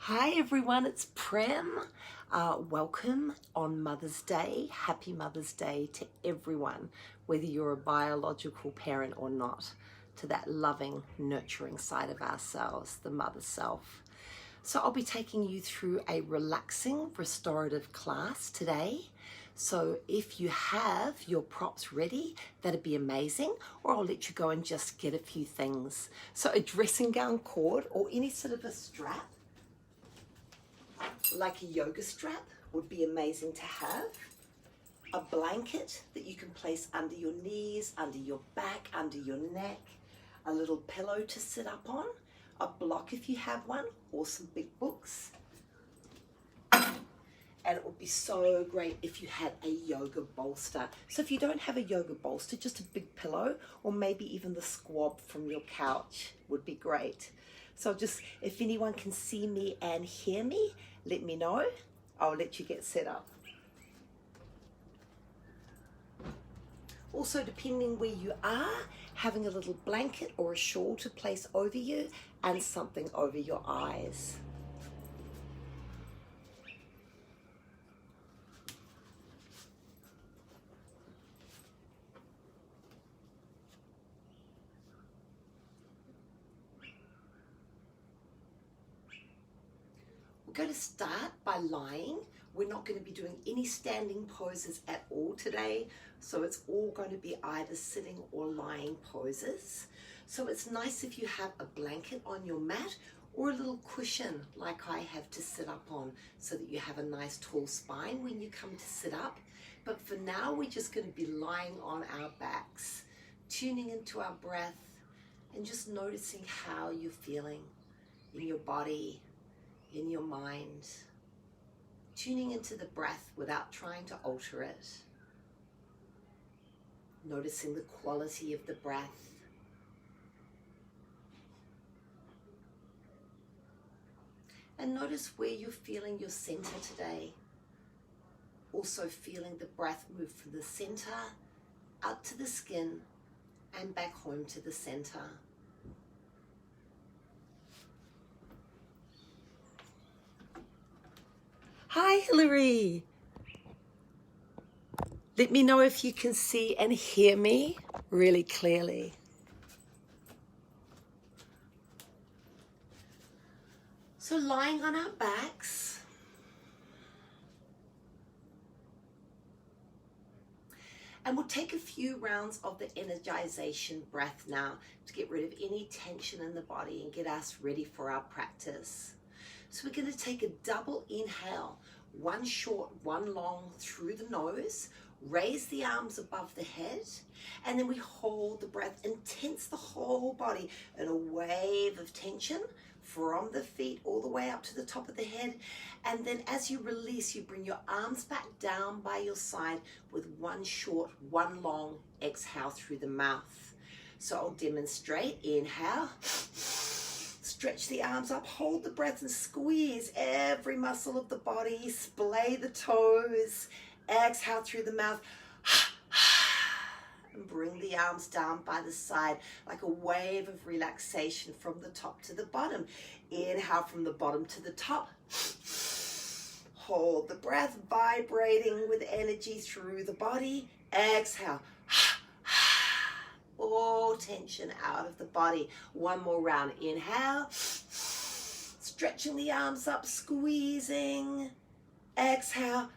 Hi everyone, it's Prem. Welcome on Mother's Day. Happy Mother's Day to everyone, whether you're a biological parent or not, to that loving, nurturing side of ourselves, the mother self. So I'll be taking you through a relaxing restorative class today. So if you have your props ready, that'd be amazing, or I'll let you go and just get a few things. So a dressing gown cord or any sort of a strap, like a yoga strap, would be amazing to have. A blanket that you can place under your knees, under your back, under your neck. A little pillow to sit up on. A block if you have one, or some big books. And it would be so great if you had a yoga bolster. So if you don't have a yoga bolster, just a big pillow, or maybe even the squab from your couch would be great. So just, if anyone can see me and hear me, let me know. I'll let you get set up. Also, depending where you are, having a little blanket or a shawl to place over you and something over your eyes. We're going to start by lying. We're not going to be doing any standing poses at all today. So it's all going to be either sitting or lying poses. So it's nice if you have a blanket on your mat or a little cushion like I have to sit up on, so that you have a nice tall spine when you come to sit up. But for now, we're just going to be lying on our backs, tuning into our breath and just noticing how you're feeling in your body, in your mind, tuning into the breath without trying to alter it, noticing the quality of the breath, and notice where you're feeling your center today. Also feeling the breath move from the center out to the skin and back home to the center. Hi, Hillary. Let me know if you can see and hear me really clearly. So lying on our backs, and we'll take a few rounds of the energization breath now to get rid of any tension in the body and get us ready for our practice. So we're going to take a double inhale, one short, one long through the nose, raise the arms above the head, and then we hold the breath and tense the whole body in a wave of tension from the feet all the way up to the top of the head. And then as you release, you bring your arms back down by your side with one short, one long exhale through the mouth. So I'll demonstrate. Inhale. Stretch the arms up, hold the breath and squeeze every muscle of the body, splay the toes, exhale through the mouth, and bring the arms down by the side like a wave of relaxation from the top to the bottom. Inhale from the bottom to the top. Hold the breath, vibrating with energy through the body. Exhale. All tension out of the body. One more round. Inhale. Stretching the arms up, squeezing. Exhale.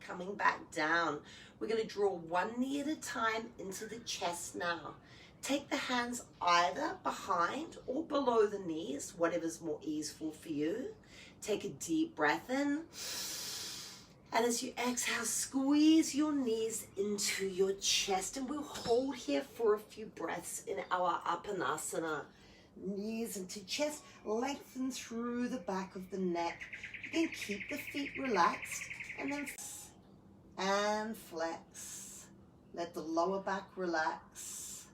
Coming back down. We're going to draw one knee at a time into the chest now. Take the hands either behind or below the knees, whatever's more easeful for you. Take a deep breath in. And as you exhale, squeeze your knees into your chest. And we'll hold here for a few breaths in our Apanasana. Knees into chest, lengthen through the back of the neck. You can keep the feet relaxed and then and flex. Let the lower back relax.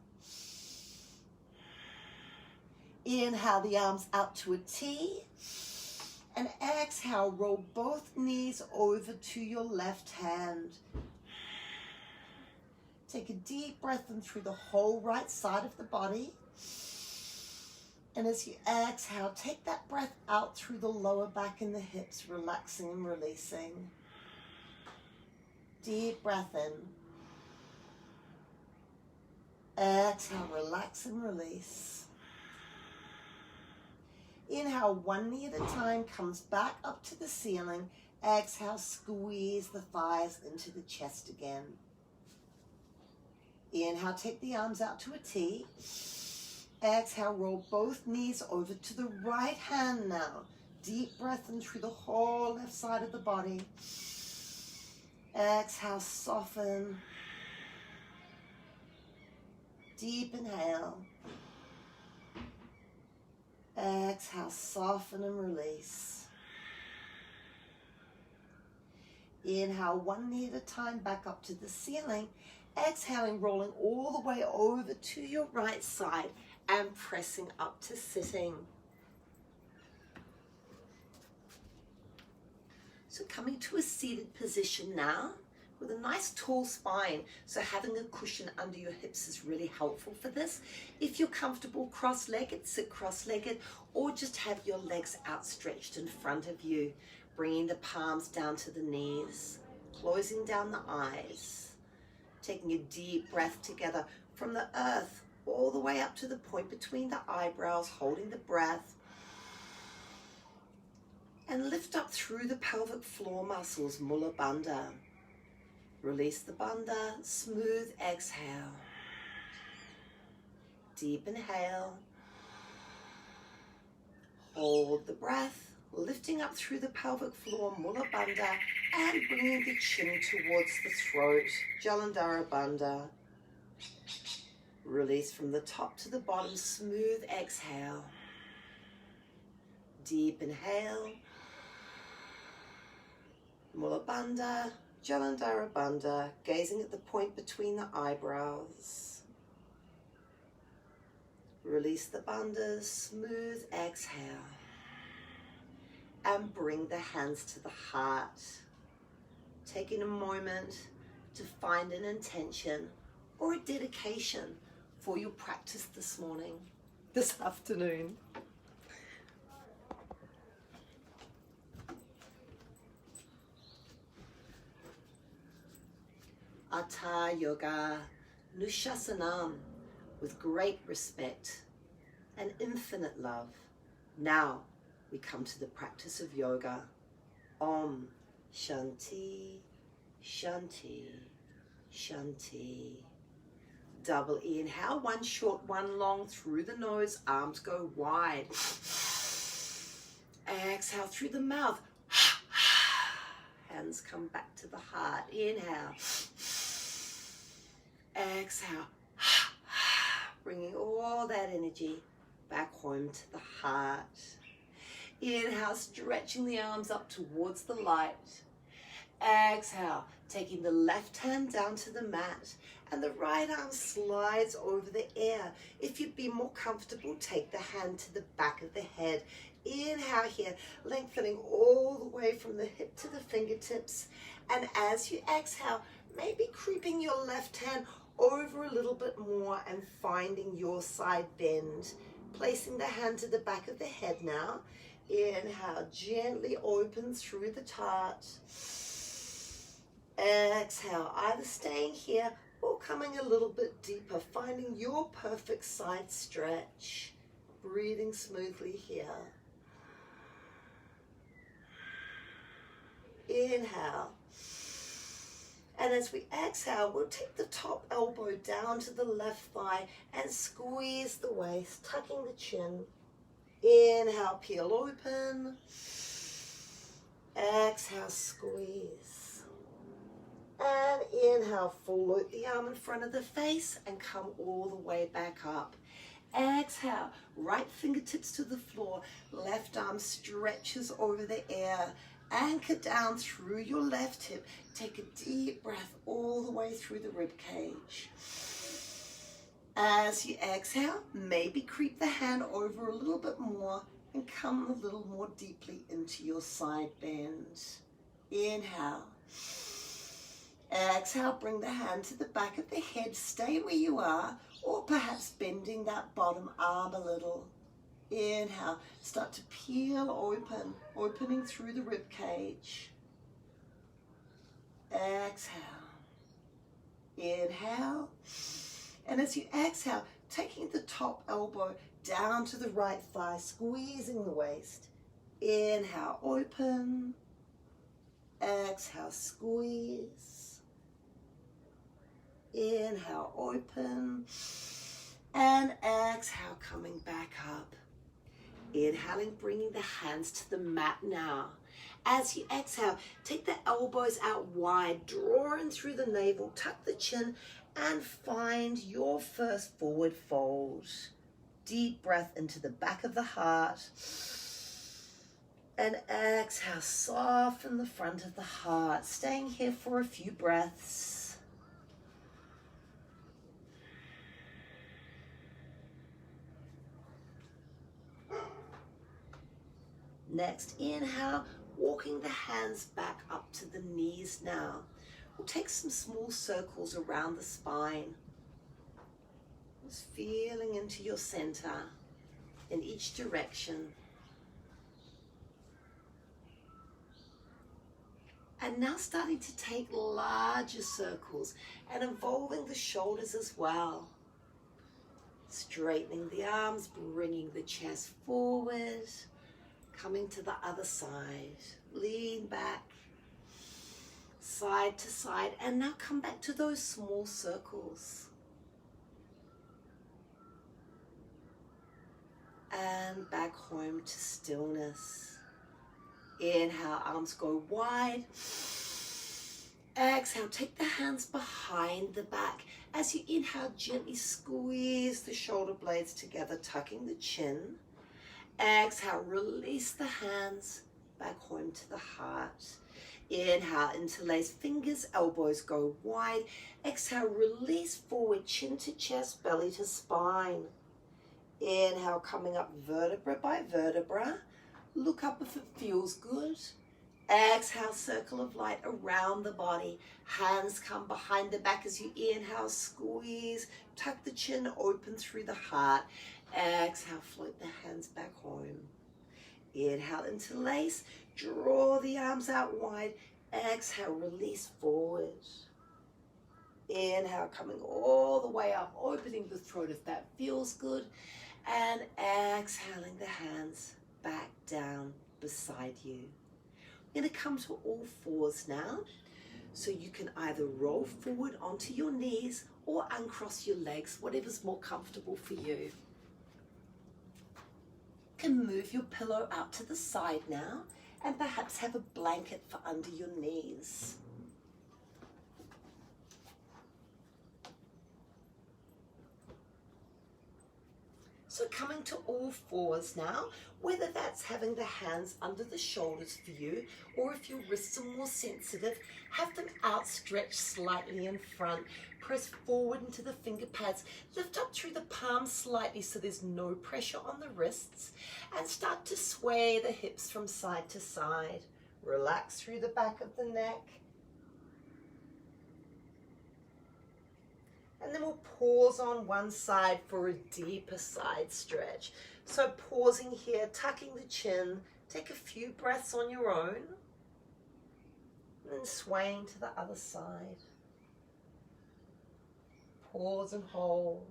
Inhale the arms out to a T. And exhale, roll both knees over to your left hand. Take a deep breath in through the whole right side of the body. And as you exhale, take that breath out through the lower back and the hips, relaxing and releasing. Deep breath in. Exhale, relax and release. Inhale, one knee at a time, comes back up to the ceiling. Exhale, squeeze the thighs into the chest again. Inhale, take the arms out to a T. Exhale, roll both knees over to the right hand now. Deep breath in through the whole left side of the body. Exhale, soften. Deep inhale. Exhale, soften and release. Inhale, one knee at a time, back up to the ceiling. Exhaling, rolling all the way over to your right side and pressing up to sitting. So coming to a seated position now with a nice tall spine. So having a cushion under your hips is really helpful for this. If you're comfortable cross-legged, sit cross-legged, or just have your legs outstretched in front of you, bringing the palms down to the knees, closing down the eyes, taking a deep breath together from the earth all the way up to the point between the eyebrows, holding the breath. And lift up through the pelvic floor muscles, Mula Bandha. Release the bandha, smooth exhale. Deep inhale. Hold the breath, lifting up through the pelvic floor, Mula Bandha, and bringing the chin towards the throat, Jalandhara Bandha. Release from the top to the bottom, smooth exhale. Deep inhale. Mula Bandha, Jalandhara Bandha, gazing at the point between the eyebrows. Release the bandhas, smooth exhale. And bring the hands to the heart. Taking a moment to find an intention or a dedication for your practice this morning, this afternoon. Atha Yoga Nushasanam, with great respect and infinite love. Now we come to the practice of yoga. Om Shanti, Shanti, Shanti. Double inhale, one short, one long, through the nose, arms go wide. Exhale through the mouth. Hands come back to the heart. Inhale. Exhale. Bringing all that energy back home to the heart. Inhale, stretching the arms up towards the light. Exhale, taking the left hand down to the mat and the right arm slides over the air. If you'd be more comfortable, take the hand to the back of the head. Inhale here, lengthening all the way from the hip to the fingertips. And as you exhale, maybe creeping your left hand over a little bit more and finding your side bend. Placing the hand to the back of the head now. Inhale, gently open through the tart. Exhale, either staying here or coming a little bit deeper, finding your perfect side stretch. Breathing smoothly here. Inhale. And as we exhale, we'll take the top elbow down to the left thigh and squeeze the waist, tucking the chin. Inhale, peel open. Exhale, squeeze. And inhale, float the arm in front of the face and come all the way back up. Exhale, right fingertips to the floor, left arm stretches over the air. Anchor down through your left hip. Take a deep breath all the way through the rib cage. As you exhale, maybe creep the hand over a little bit more and come a little more deeply into your side bend. Inhale. Exhale, bring the hand to the back of the head. Stay where you are, or perhaps bending that bottom arm a little. Inhale, start to peel open, opening through the rib cage. Exhale. Inhale. And as you exhale, taking the top elbow down to the right thigh, squeezing the waist. Inhale, open. Exhale, squeeze. Inhale, open. And exhale, coming back up. Inhaling, bringing the hands to the mat now. As you exhale, take the elbows out wide, draw in through the navel, tuck the chin, and find your first forward fold. Deep breath into the back of the heart. And exhale, soften the front of the heart, staying here for a few breaths. Next, inhale, walking the hands back up to the knees now. We'll take some small circles around the spine. Just feeling into your center in each direction. And now starting to take larger circles and involving the shoulders as well. Straightening the arms, bringing the chest forward. Coming to the other side, lean back, side to side, and now come back to those small circles. And back home to stillness. Inhale, arms go wide. Exhale, take the hands behind the back. As you inhale, gently squeeze the shoulder blades together, tucking the chin. Exhale, release the hands back home to the heart. Inhale, interlace fingers, elbows go wide. Exhale, release forward, chin to chest, belly to spine. Inhale, coming up vertebra by vertebra. Look up if it feels good. Exhale, circle of light around the body. Hands come behind the back as you inhale, squeeze, tuck the chin, open through the heart. Exhale, float the hands back home. Inhale, interlace, draw the arms out wide. Exhale, release forward. Inhale, coming all the way up, opening the throat if that feels good. And exhaling the hands back down beside you. We're going to come to all fours now. So you can either roll forward onto your knees or uncross your legs, whatever's more comfortable for you. You can move your pillow out to the side now and perhaps have a blanket for under your knees. So coming to all fours now, whether that's having the hands under the shoulders for you, or if your wrists are more sensitive, have them outstretched slightly in front. Press forward into the finger pads. Lift up through the palms slightly so there's no pressure on the wrists. And start to sway the hips from side to side. Relax through the back of the neck. And then we'll pause on one side for a deeper side stretch. So pausing here, tucking the chin, take a few breaths on your own, and then swaying to the other side. Pause and hold.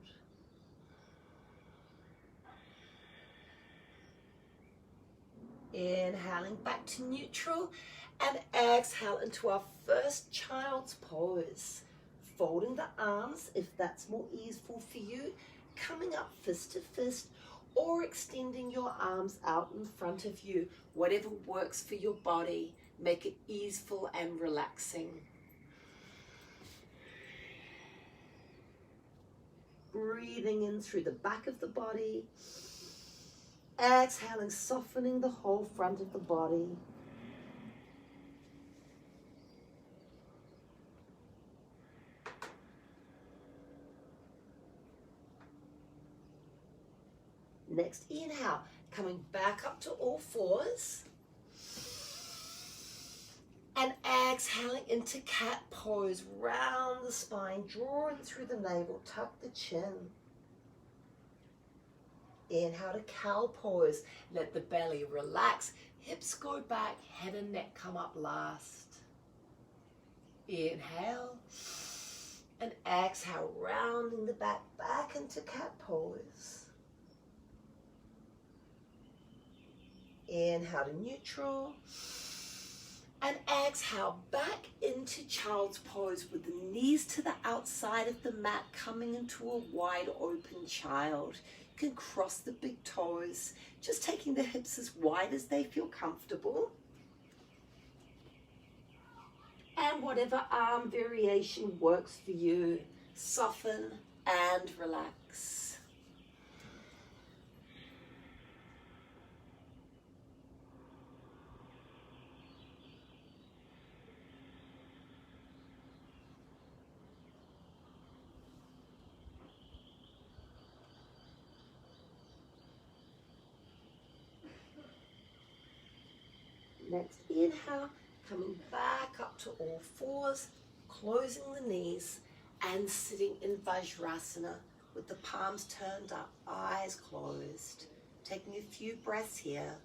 Inhaling back to neutral, and exhale into our first child's pose. Folding the arms, if that's more easeful for you, coming up fist to fist, or extending your arms out in front of you. Whatever works for your body, make it easeful and relaxing. Breathing in through the back of the body. Exhaling, softening the whole front of the body. Next, inhale, coming back up to all fours. And exhaling into cat pose, round the spine, drawing through the navel, tuck the chin. Inhale to cow pose. Let the belly relax. Hips go back, head and neck come up last. Inhale. And exhale, rounding the back into cat pose. Inhale to neutral. And exhale back into child's pose with the knees to the outside of the mat, coming into a wide open child. You can cross the big toes, just taking the hips as wide as they feel comfortable. And whatever arm variation works for you, soften and relax. Next inhale, coming back up to all fours, closing the knees and sitting in Vajrasana with the palms turned up, eyes closed. Taking a few breaths here,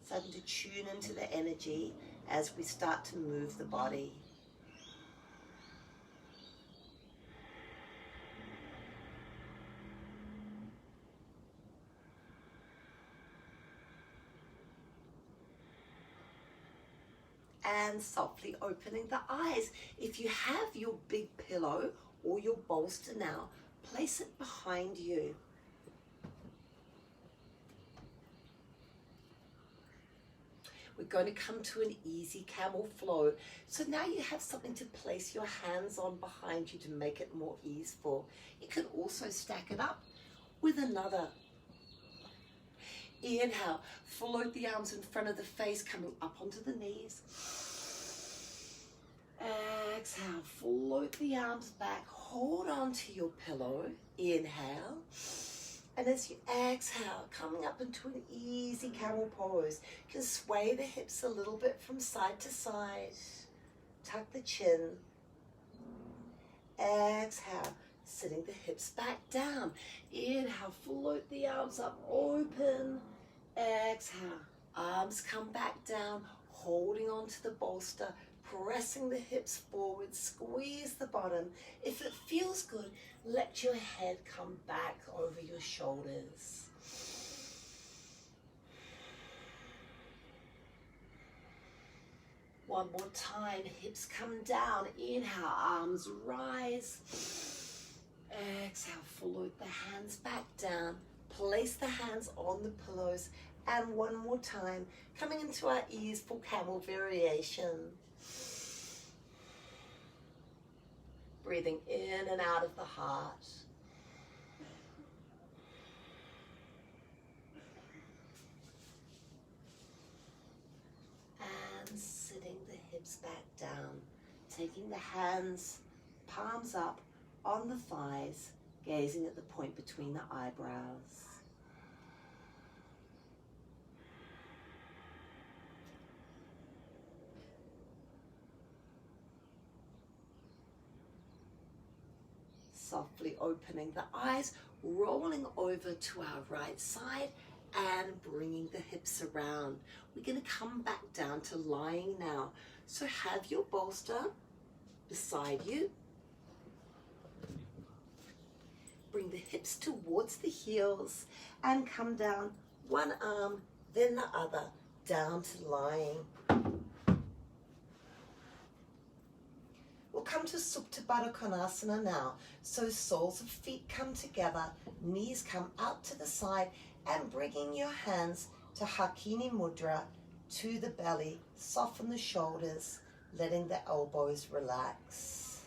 starting to tune into the energy as we start to move the body. And softly opening the eyes. If you have your big pillow or your bolster now, place it behind you. We're going to come to an easy camel flow. So now you have something to place your hands on behind you to make it more easeful. You can also stack it up with another. Inhale, float the arms in front of the face, coming up onto the knees. Exhale, float the arms back, hold on to your pillow. Inhale. And as you exhale, coming up into an easy camel pose, you can sway the hips a little bit from side to side. Tuck the chin. Exhale, sitting the hips back down. Inhale, float the arms up, open. Exhale, arms come back down, holding onto the bolster, pressing the hips forward, squeeze the bottom. If it feels good, let your head come back over your shoulders. One more time, hips come down. Inhale, arms rise. Exhale, float the hands back down. Place the hands on the pillows. And one more time, coming into our easeful camel variation. Breathing in and out of the heart. And sitting the hips back down. Taking the hands, palms up on the thighs, gazing at the point between the eyebrows. Softly opening the eyes, rolling over to our right side and bringing the hips around. We're going to come back down to lying now. So have your bolster beside you. Bring the hips towards the heels and come down one arm, then the other, down to lying. We'll come to Supta Baddha Konasana now. So soles of feet come together, knees come out to the side, and bringing your hands to Hakini Mudra, to the belly, soften the shoulders, letting the elbows relax.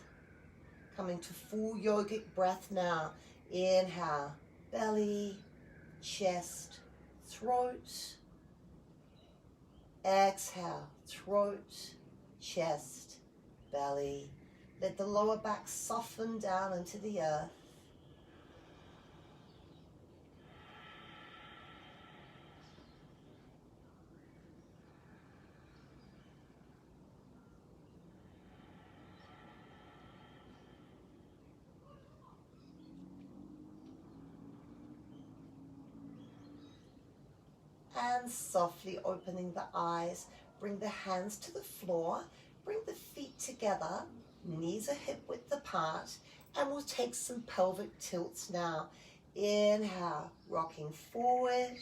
Coming to full yogic breath now. Inhale, belly, chest, throat. Exhale, throat, chest, belly. Let the lower back soften down into the earth. And softly opening the eyes, bring the hands to the floor, bring the feet together, knees are hip width apart, and we'll take some pelvic tilts now. Inhale, rocking forward.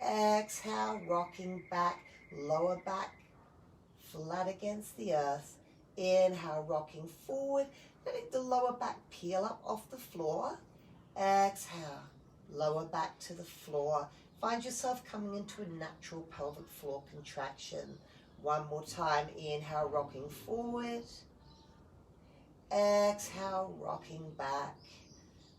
Exhale, rocking back, lower back flat against the earth. Inhale, rocking forward, letting the lower back peel up off the floor. Exhale, lower back to the floor. Find yourself coming into a natural pelvic floor contraction. One more time. Inhale, rocking forward. Exhale, rocking back.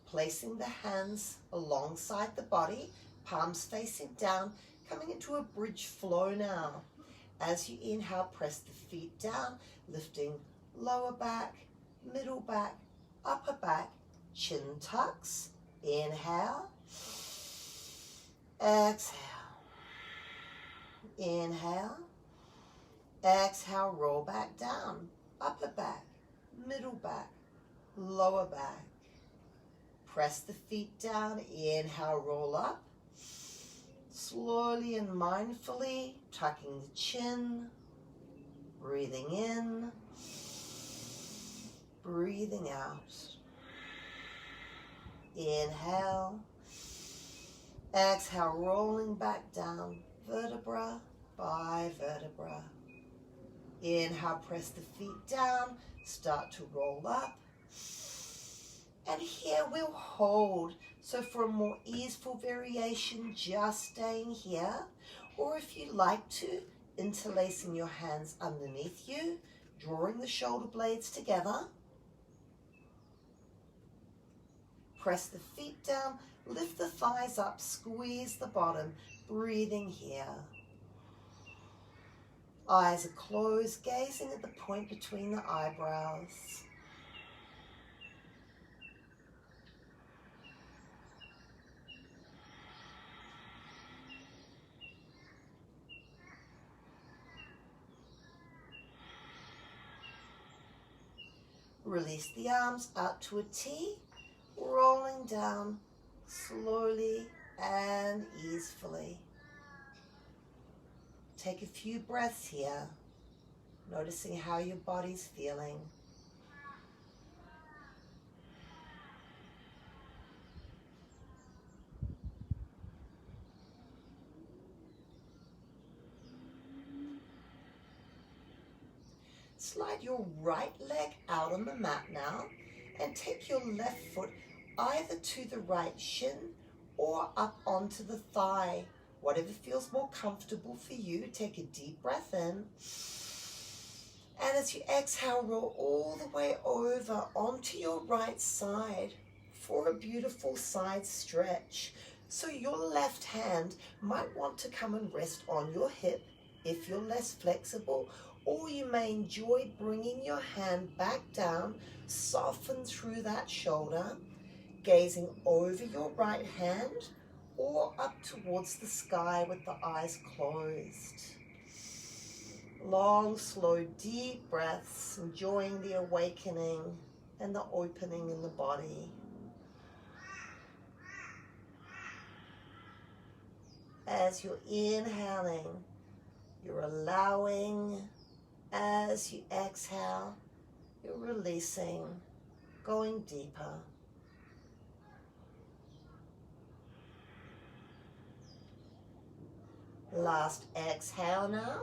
Placing the hands alongside the body, palms facing down, coming into a bridge flow now. As you inhale, press the feet down, lifting lower back, middle back, upper back, chin tucks. Inhale. Exhale. Inhale. Exhale, roll back down. Upper back, middle back, lower back. Press the feet down. Inhale, roll up. Slowly and mindfully, tucking the chin. Breathing in. Breathing out. Inhale. Exhale, rolling back down, vertebra by vertebra. Inhale, press the feet down, start to roll up. And here we'll hold. So for a more easeful variation, just staying here. Or if you like to, interlacing your hands underneath you, drawing the shoulder blades together. Press the feet down, lift the thighs up, squeeze the bottom, breathing here. Eyes are closed, gazing at the point between the eyebrows. Release the arms out to a T, rolling down slowly and easefully. Take a few breaths here, noticing how your body's feeling. Slide your right leg out on the mat now and take your left foot either to the right shin or up onto the thigh. Whatever feels more comfortable for you, take a deep breath in. And as you exhale, roll all the way over onto your right side for a beautiful side stretch. So your left hand might want to come and rest on your hip if you're less flexible, or you may enjoy bringing your hand back down, soften through that shoulder, gazing over your right hand or up towards the sky with the eyes closed. Long, slow, deep breaths, enjoying the awakening and the opening in the body. As you're inhaling, you're allowing. As you exhale, you're releasing, going deeper. Last exhale now.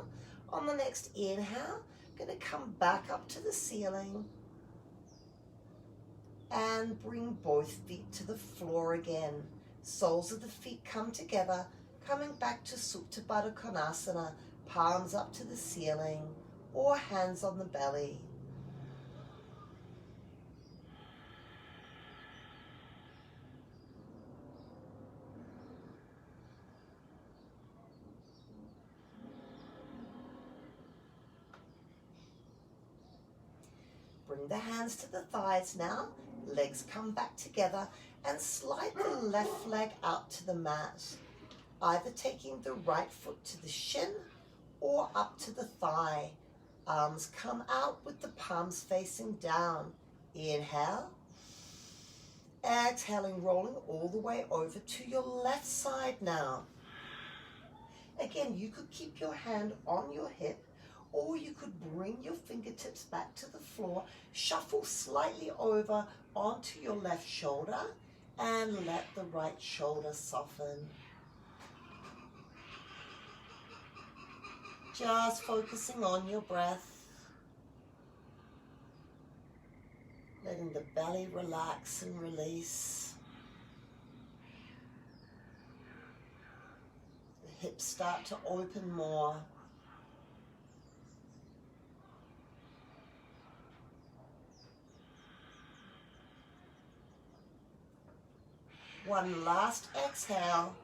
On the next inhale, going to come back up to the ceiling and bring both feet to the floor again. Soles of the feet come together, coming back to Supta Baddha Konasana, palms up to the ceiling or hands on the belly. Bring the hands to the thighs now, legs come back together and slide the left leg out to the mat, either taking the right foot to the shin or up to the thigh. Arms come out with the palms facing down. Inhale. Exhaling, rolling all the way over to your left side now. Again, you could keep your hand on your hip, or you could bring your fingertips back to the floor, shuffle slightly over onto your left shoulder, and let the right shoulder soften. Just focusing on your breath, letting the belly relax and release. The hips start to open more. One last exhale,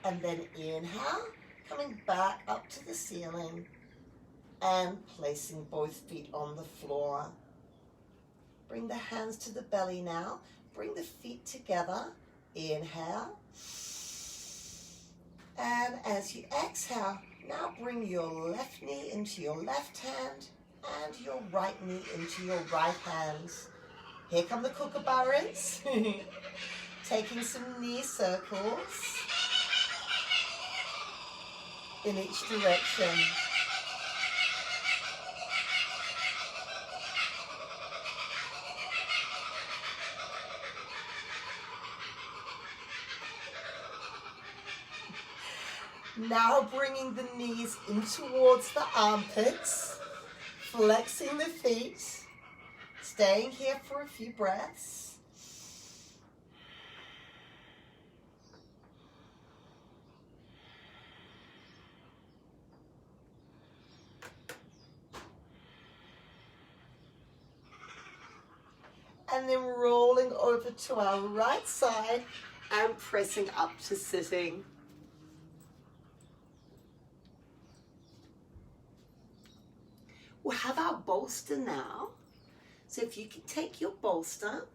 and then inhale, coming back up to the ceiling and placing both feet on the floor. Bring the hands to the belly now. Bring the feet together. Inhale. And as you exhale, now bring your left knee into your left hand and your right knee into your right hand. Here come the kookaburras. Taking some knee circles in each direction. Now bringing the knees in towards the armpits, flexing the feet, staying here for a few breaths. And then rolling over to our right side and pressing up to sitting. We'll have our bolster now. So if you can take your bolster,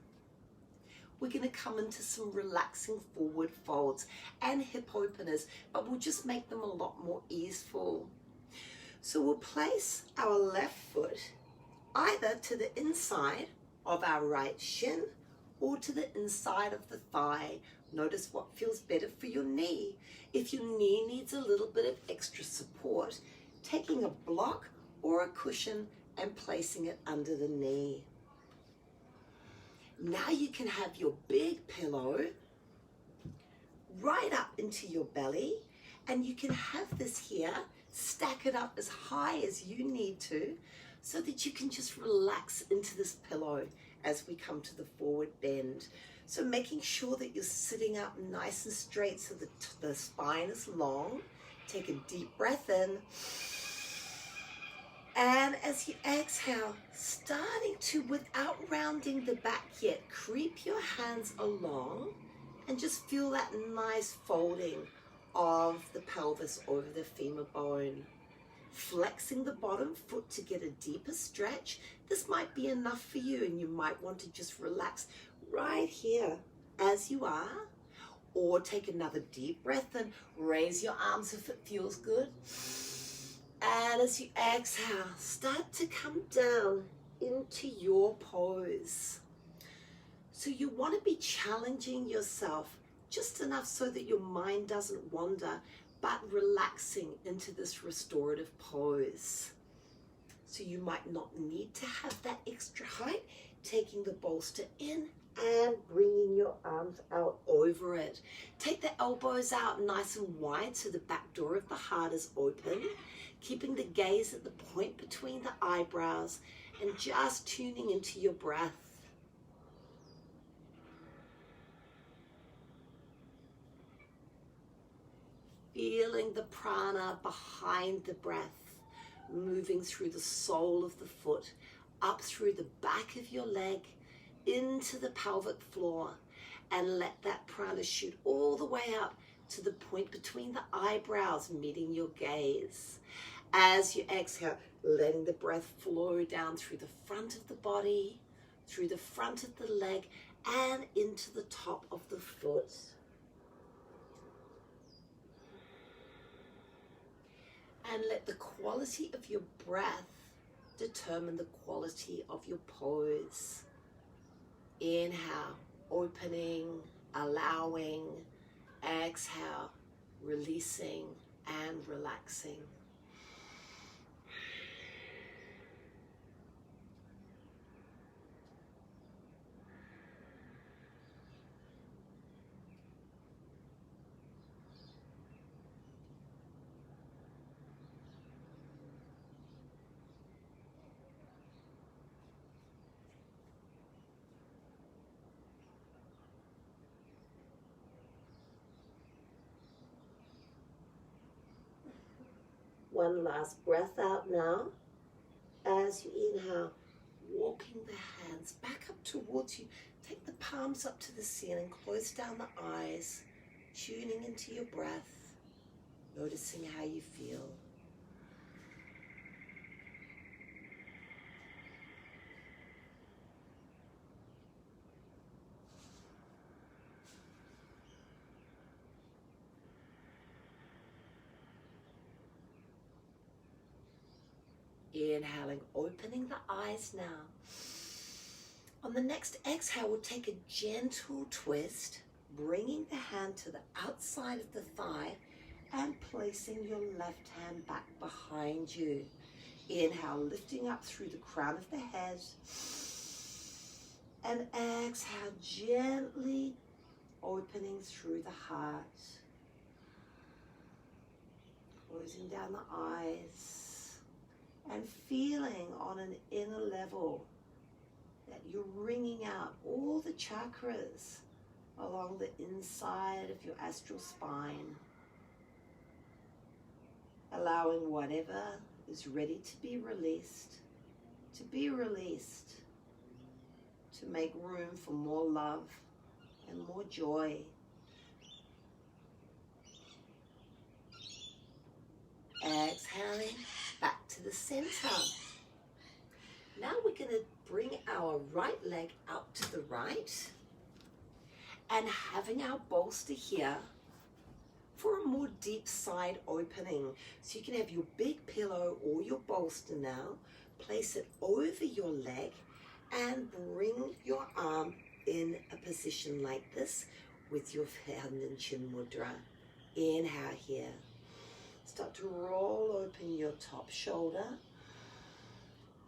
we're going to come into some relaxing forward folds and hip openers, but we'll just make them a lot more easeful. So we'll place our left foot either to the inside of our right shin or to the inside of the thigh. Notice what feels better for your knee. If your knee needs a little bit of extra support, taking a block or a cushion and placing it under the knee. Now you can have your big pillow right up into your belly, and you can have this here, stack it up as high as you need to, so that you can just relax into this pillow as we come to the forward bend. So making sure that you're sitting up nice and straight so that the spine is long. Take a deep breath in. And as you exhale, starting to, without rounding the back yet, creep your hands along and just feel that nice folding of the pelvis over the femur bone. Flexing the bottom foot to get a deeper stretch. This might be enough for you, and you might want to just relax right here as you are. Or take another deep breath and raise your arms if it feels good. And as you exhale, start to come down into your pose. So you want to be challenging yourself just enough so that your mind doesn't wander, but relaxing into this restorative pose. So you might not need to have that extra height, taking the bolster in and bringing your arms out over it. Take the elbows out nice and wide so the back door of the heart is open, keeping the gaze at the point between the eyebrows and just tuning into your breath. Feeling the prana behind the breath, moving through the sole of the foot, up through the back of your leg, into the pelvic floor, and let that prana shoot all the way up to the point between the eyebrows, meeting your gaze. As you exhale, letting the breath flow down through the front of the body, through the front of the leg, and into the top of the foot. And let the quality of your breath determine the quality of your pose. Inhale, opening, allowing. Exhale, releasing and relaxing. One last breath out now. As you inhale, walking the hands back up towards you. Take the palms up to the ceiling, close down the eyes, tuning into your breath, noticing how you feel. Inhaling, opening the eyes now. On the next exhale, we'll take a gentle twist, bringing the hand to the outside of the thigh and placing your left hand back behind you. Inhale, lifting up through the crown of the head. And exhale, gently opening through the heart. Closing down the eyes. And feeling on an inner level that you're wringing out all the chakras along the inside of your astral spine. Allowing whatever is ready to be released, to make room for more love and more joy. Exhaling back to the center. Now we're going to bring our right leg out to the right and having our bolster here for a more deep side opening. So you can have your big pillow or your bolster now, place it over your leg and bring your arm in a position like this with your hand and chin mudra. Inhale here. Start to roll open your top shoulder.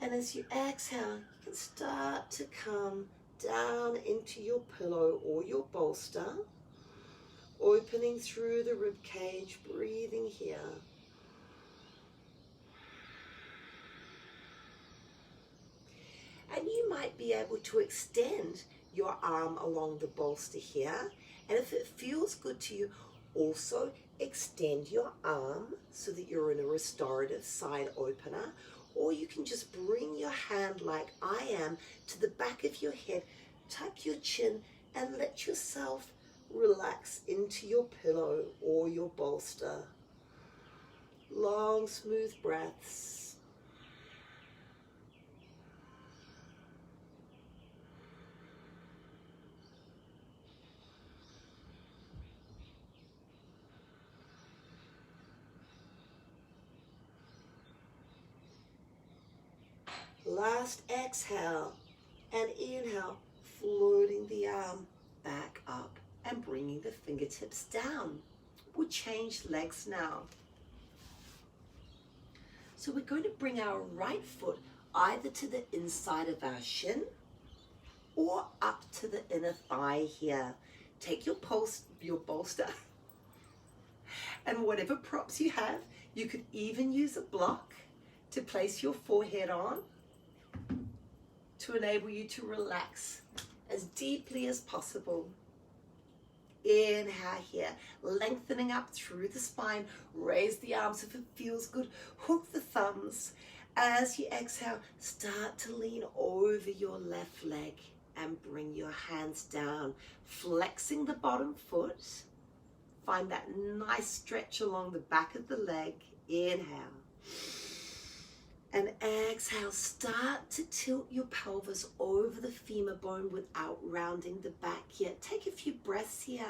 And as you exhale, you can start to come down into your pillow or your bolster, opening through the rib cage, breathing here. And you might be able to extend your arm along the bolster here. And if it feels good to you, also extend your arm so that you're in a restorative side opener, or you can just bring your hand like I am to the back of your head, tuck your chin and let yourself relax into your pillow or your bolster. Long, smooth breaths. Last exhale and inhale, floating the arm back up and bringing the fingertips down. We'll change legs now. So we're going to bring our right foot either to the inside of our shin or up to the inner thigh here. Take your bolster and whatever props you have. You could even use a block to place your forehead on, to enable you to relax as deeply as possible. Inhale here, lengthening up through the spine. Raise the arms if it feels good. Hook the thumbs. As you exhale, start to lean over your left leg and bring your hands down, flexing the bottom foot. Find that nice stretch along the back of the leg. Inhale. And exhale, start to tilt your pelvis over the femur bone without rounding the back yet. Take a few breaths here.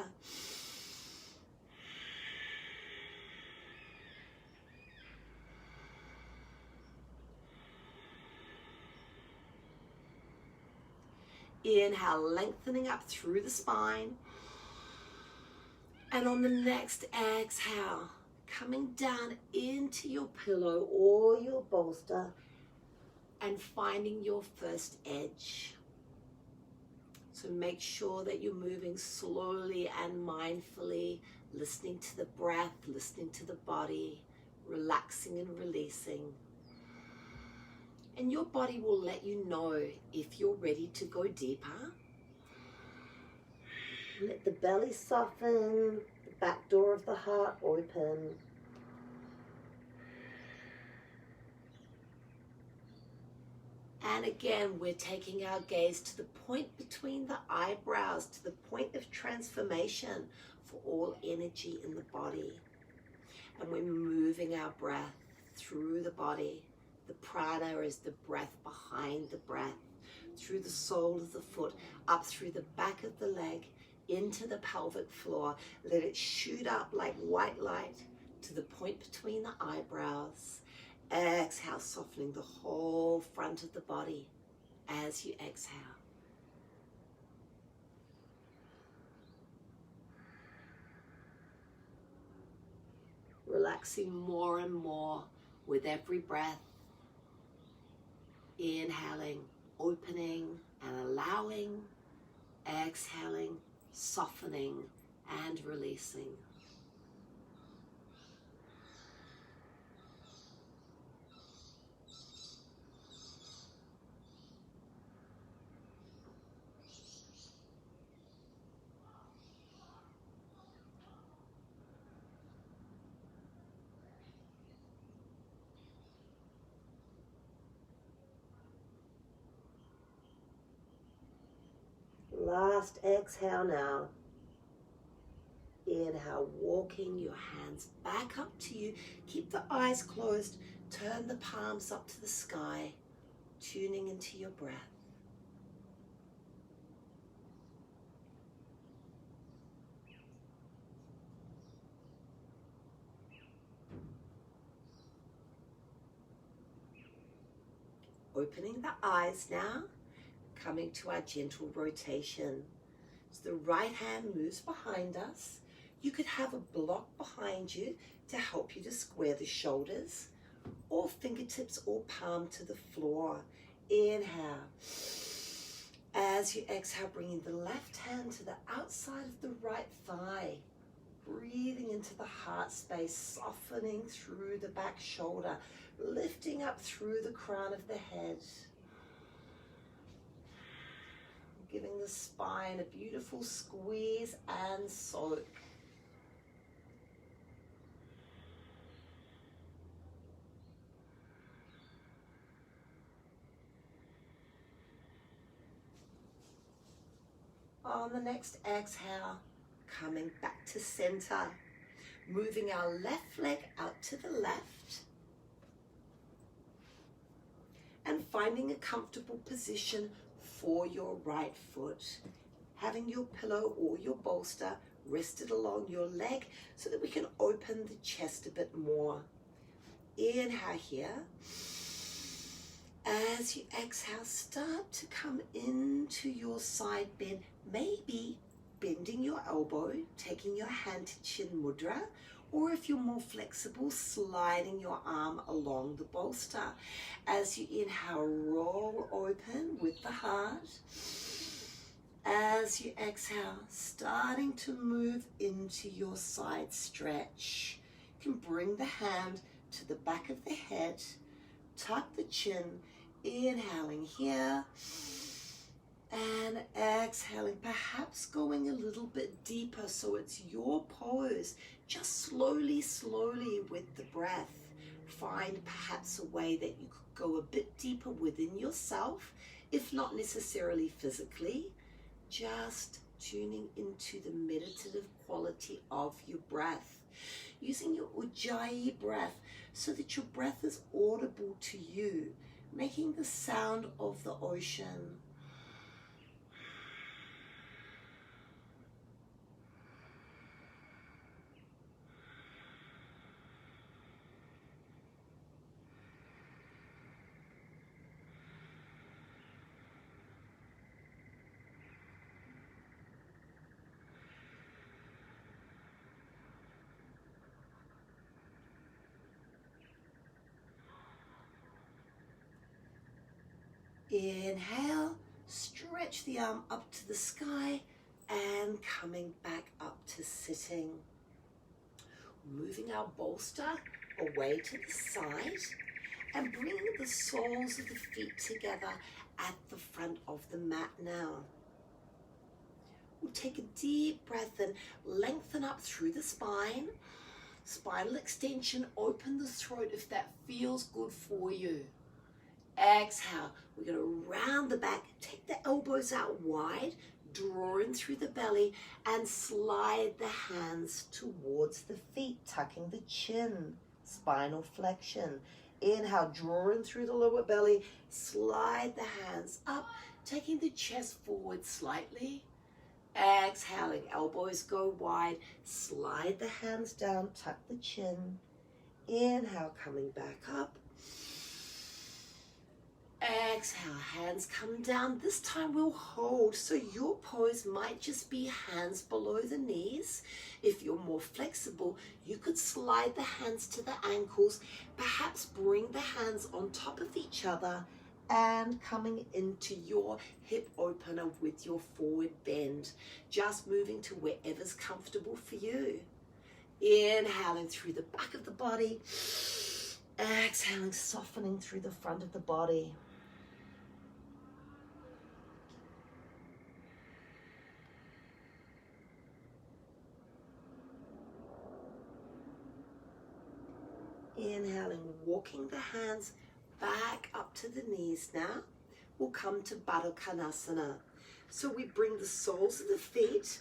Inhale, lengthening up through the spine. And on the next exhale, coming down into your pillow or your bolster and finding your first edge. So make sure that you're moving slowly and mindfully, listening to the breath, listening to the body, relaxing and releasing. And your body will let you know if you're ready to go deeper. Let the belly soften, the back door of the heart open. And again, we're taking our gaze to the point between the eyebrows, to the point of transformation for all energy in the body. And we're moving our breath through the body. The prana is the breath behind the breath, through the sole of the foot, up through the back of the leg, into the pelvic floor. Let it shoot up like white light to the point between the eyebrows. Exhale, softening the whole front of the body as you exhale. Relaxing more and more with every breath. Inhaling, opening and allowing. Exhaling, softening and releasing. Last exhale now. Inhale, walking your hands back up to you. Keep the eyes closed. Turn the palms up to the sky, tuning into your breath. Opening the eyes now, coming to our gentle rotation. So the right hand moves behind us. You could have a block behind you to help you to square the shoulders, or fingertips or palm to the floor. Inhale. As you exhale, bringing the left hand to the outside of the right thigh. Breathing into the heart space, softening through the back shoulder, lifting up through the crown of the head. Giving the spine a beautiful squeeze and soak. On the next exhale, coming back to center, moving our left leg out to the left and finding a comfortable position for your right foot. Having your pillow or your bolster rested along your leg so that we can open the chest a bit more. Inhale here. As you exhale, start to come into your side bend, maybe bending your elbow, taking your hand to chin mudra, or if you're more flexible, sliding your arm along the bolster. As you inhale, roll open with the heart. As you exhale, starting to move into your side stretch. You can bring the hand to the back of the head, tuck the chin, inhaling here, and exhaling, perhaps going a little bit deeper so it's your pose. Just slowly, slowly with the breath, find perhaps a way that you could go a bit deeper within yourself, if not necessarily physically, just tuning into the meditative quality of your breath, using your Ujjayi breath so that your breath is audible to you, making the sound of the ocean. Inhale, stretch the arm up to the sky and coming back up to sitting. Moving our bolster away to the side and bringing the soles of the feet together at the front of the mat now. We'll take a deep breath and lengthen up through the spine. Spinal extension, open the throat if that feels good for you. Exhale, we're going to round the back, take the elbows out wide, draw in through the belly and slide the hands towards the feet, tucking the chin, spinal flexion. Inhale, draw in through the lower belly, slide the hands up, taking the chest forward slightly. Exhaling, elbows go wide, slide the hands down, tuck the chin. Inhale, coming back up. Exhale, hands come down. This time we'll hold, so your pose might just be hands below the knees. If you're more flexible, you could slide the hands to the ankles, perhaps bring the hands on top of each other and coming into your hip opener with your forward bend. Just moving to wherever's comfortable for you. Inhaling through the back of the body. Exhaling, softening through the front of the body. Inhaling, walking the hands back up to the knees now. We'll come to Baddha Konasana. So we bring the soles of the feet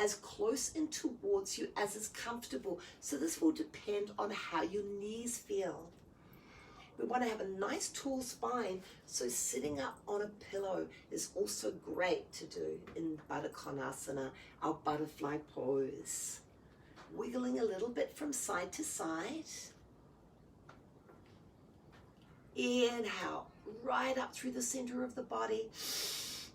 as close in towards you as is comfortable. So this will depend on how your knees feel. We want to have a nice tall spine, so sitting up on a pillow is also great to do in Baddha Konasana, our butterfly pose. Wiggling a little bit from side to side. Inhale, right up through the center of the body.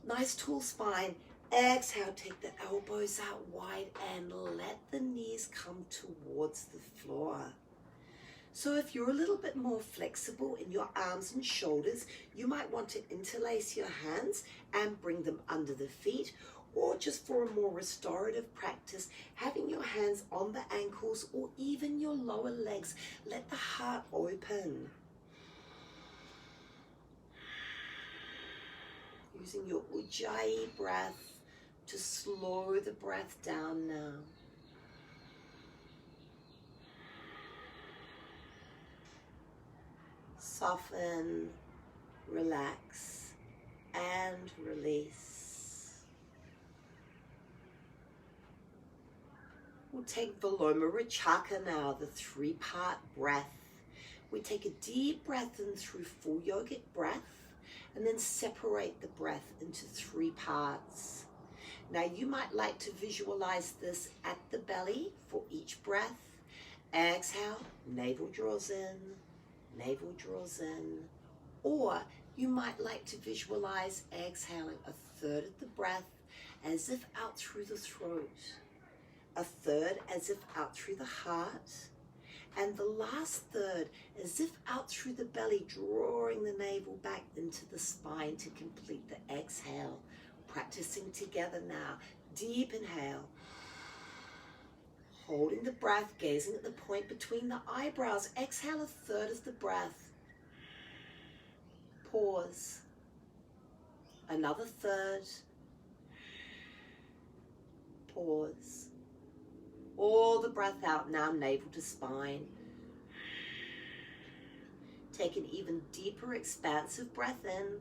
Nice tall spine. Exhale, take the elbows out wide and let the knees come towards the floor. So if you're a little bit more flexible in your arms and shoulders, you might want to interlace your hands and bring them under the feet, or just for a more restorative practice, having your hands on the ankles or even your lower legs. Let the heart open. Using your Ujjayi breath to slow the breath down now. Soften, relax, and release. We'll take Vilomarachaka now, the three-part breath. We take a deep breath in through full yogic breath, and then separate the breath into three parts. Now you might like to visualize this at the belly for each breath. Exhale, navel draws in, navel draws in. Or you might like to visualize exhaling a third of the breath as if out through the throat, a third as if out through the heart, and the last third as if out through the belly, drawing the navel back into the spine to complete the exhale. Practicing together now. Deep inhale. Holding the breath, gazing at the point between the eyebrows. Exhale a third of the breath. Pause. Another third. Pause. All the breath out now, navel to spine. Take an even deeper, expansive breath in.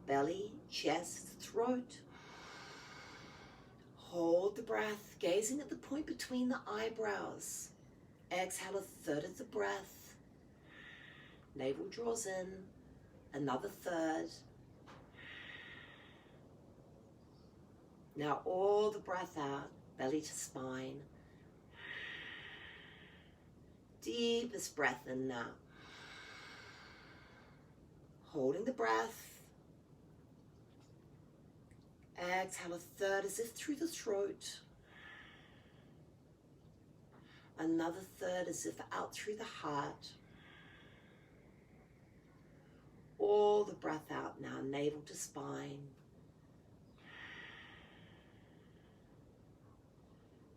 Belly, chest, throat. Hold the breath, gazing at the point between the eyebrows. Exhale a third of the breath. Navel draws in. Another third. Now all the breath out, belly to spine. Deepest breath in now. Holding the breath. Exhale a third as if through the throat. Another third as if out through the heart. all the breath out now, navel to spine.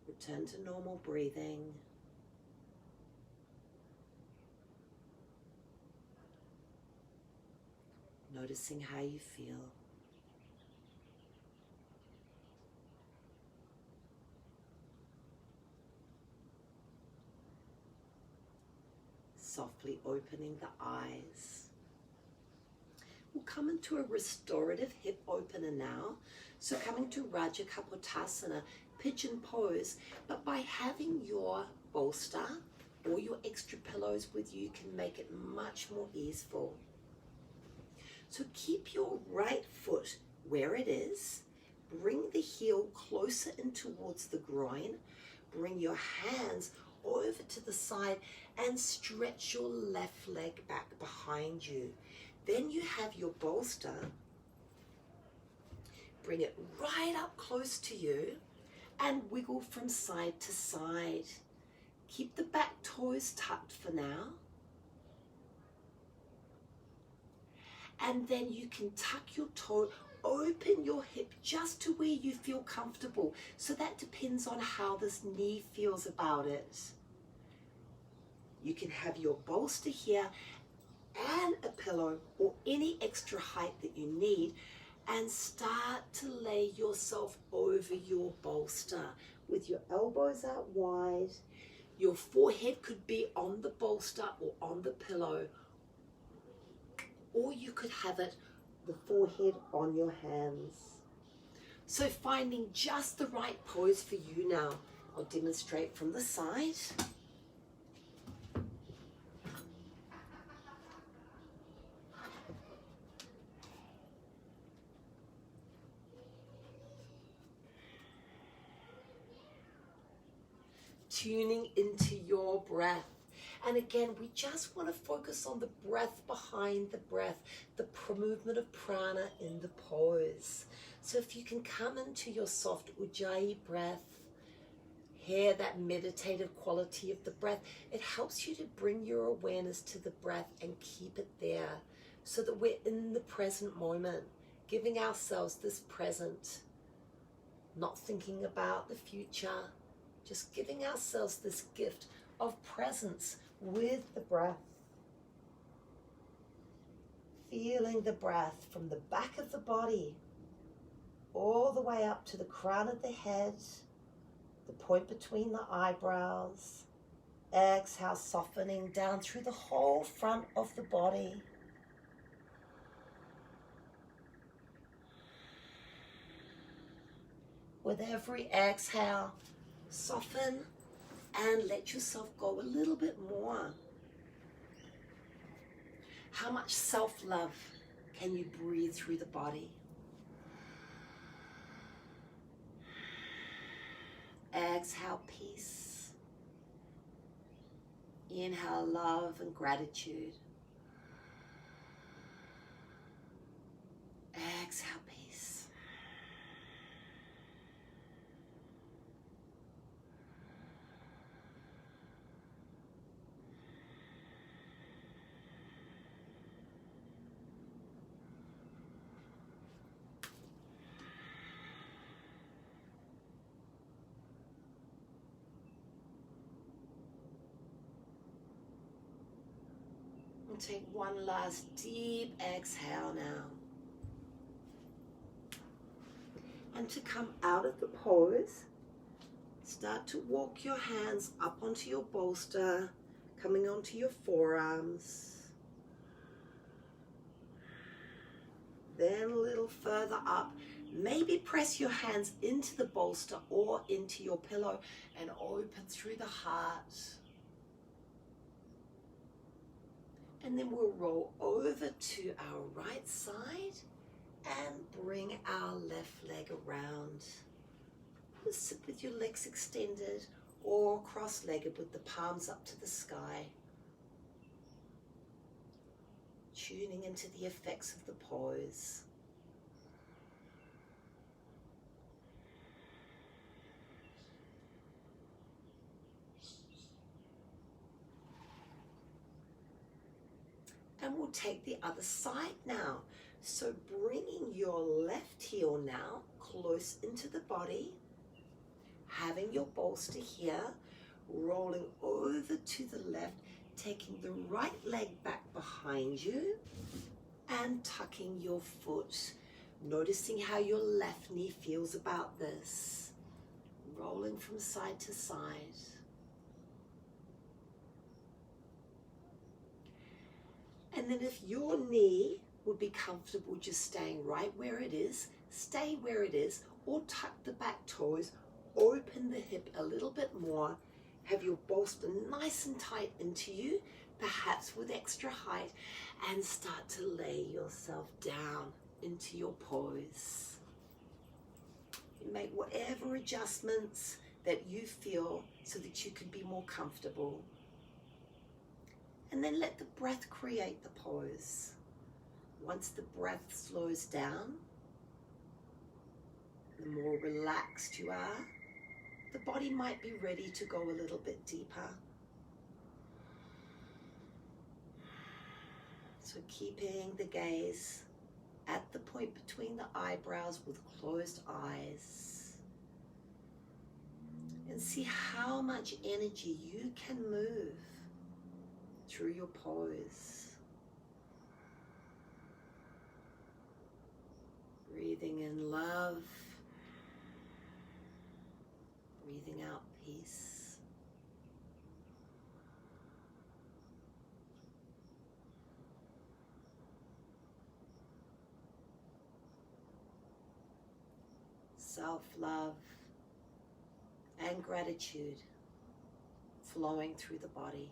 Return to normal breathing. Noticing how you feel. Softly opening the eyes. We'll come into a restorative hip opener now. So coming to Raja Kapotasana, pigeon pose, but by having your bolster or your extra pillows with you can make it much more easeful. So keep your right foot where it is. Bring the heel closer in towards the groin. Bring your hands over to the side and stretch your left leg back behind you. Then you have your bolster. Bring it right up close to you and wiggle from side to side. Keep the back toes tucked for now. And then you can tuck your toe, open your hip just to where you feel comfortable. So that depends on how this knee feels about it. You can have your bolster here and a pillow or any extra height that you need, and start to lay yourself over your bolster with your elbows out wide. Your forehead could be on the bolster or on the pillow, or you could have it, the forehead on your hands. So finding just the right pose for you now. I'll demonstrate from the side. Tuning into your breath. And again, we just want to focus on the breath behind the breath, the movement of prana in the pose. So if you can come into your soft ujjayi breath, hear that meditative quality of the breath, it helps you to bring your awareness to the breath and keep it there so that we're in the present moment, giving ourselves this present, not thinking about the future, just giving ourselves this gift of presence with the breath. Feeling the breath from the back of the body all the way up to the crown of the head, the point between the eyebrows. Exhale, softening down through the whole front of the body. With every exhale, soften and let yourself go a little bit more. How much self-love can you breathe through the body? Exhale, peace. Inhale, love and gratitude. Exhale, peace. And take one last deep exhale now. And to come out of the pose, start to walk your hands up onto your bolster, coming onto your forearms. Then a little further up, maybe press your hands into the bolster or into your pillow and open through the heart. And then we'll roll over to our right side and bring our left leg around. Just sit with your legs extended or cross-legged with the palms up to the sky. Tuning into the effects of the pose. And we'll take the other side now. So bringing your left heel now close into the body, having your bolster here, rolling over to the left, taking the right leg back behind you and tucking your foot. Noticing how your left knee feels about this. Rolling from side to side. And then if your knee would be comfortable just staying right where it is, stay where it is, or tuck the back toes, open the hip a little bit more, have your bolster nice and tight into you, perhaps with extra height, and start to lay yourself down into your pose. You make whatever adjustments that you feel so that you can be more comfortable. And then let the breath create the pose. Once the breath slows down, the more relaxed you are, the body might be ready to go a little bit deeper. So keeping the gaze at the point between the eyebrows with closed eyes. And see how much energy you can move through your pose. Breathing in love, breathing out peace. Self-love and gratitude flowing through the body.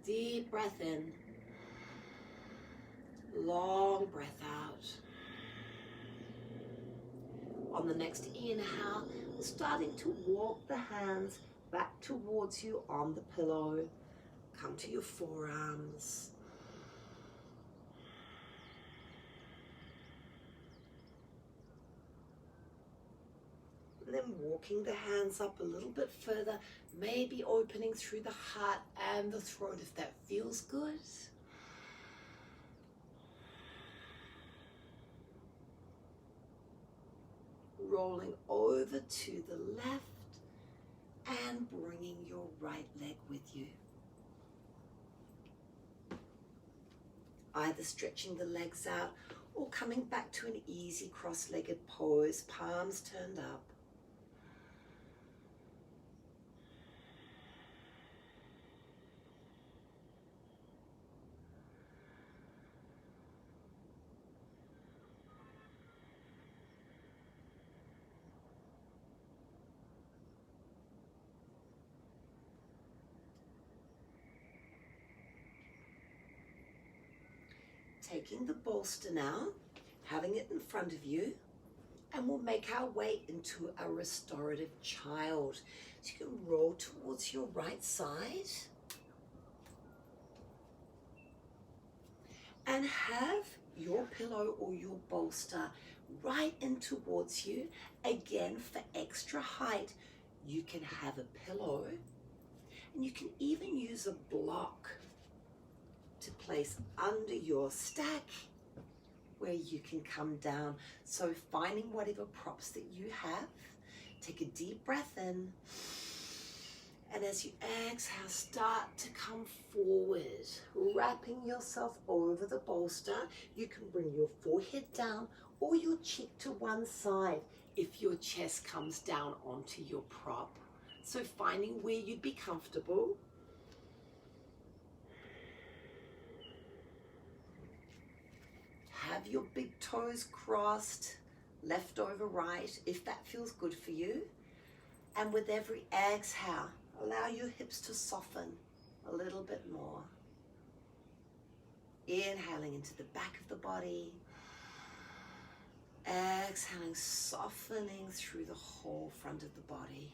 Deep breath in, long breath out. On the next inhale, starting to walk the hands back towards you on the pillow. Come to your forearms. And then walking the hands up a little bit further, maybe opening through the heart and the throat if that feels good. Rolling over to the left and bringing your right leg with you. Either stretching the legs out or coming back to an easy cross-legged pose, palms turned up. Taking the bolster now, having it in front of you, and we'll make our way into a restorative child. So you can roll towards your right side and have your pillow or your bolster right in towards you. Again, for extra height, you can have a pillow, and you can even use a block to place under your stack where you can come down. So finding whatever props that you have, take a deep breath in, and as you exhale, start to come forward, wrapping yourself over the bolster. You can bring your forehead down or your cheek to one side if your chest comes down onto your prop. So finding where you'd be comfortable. Have your big toes crossed, left over right, if that feels good for you. And with every exhale, allow your hips to soften a little bit more. Inhaling into the back of the body. Exhaling, softening through the whole front of the body.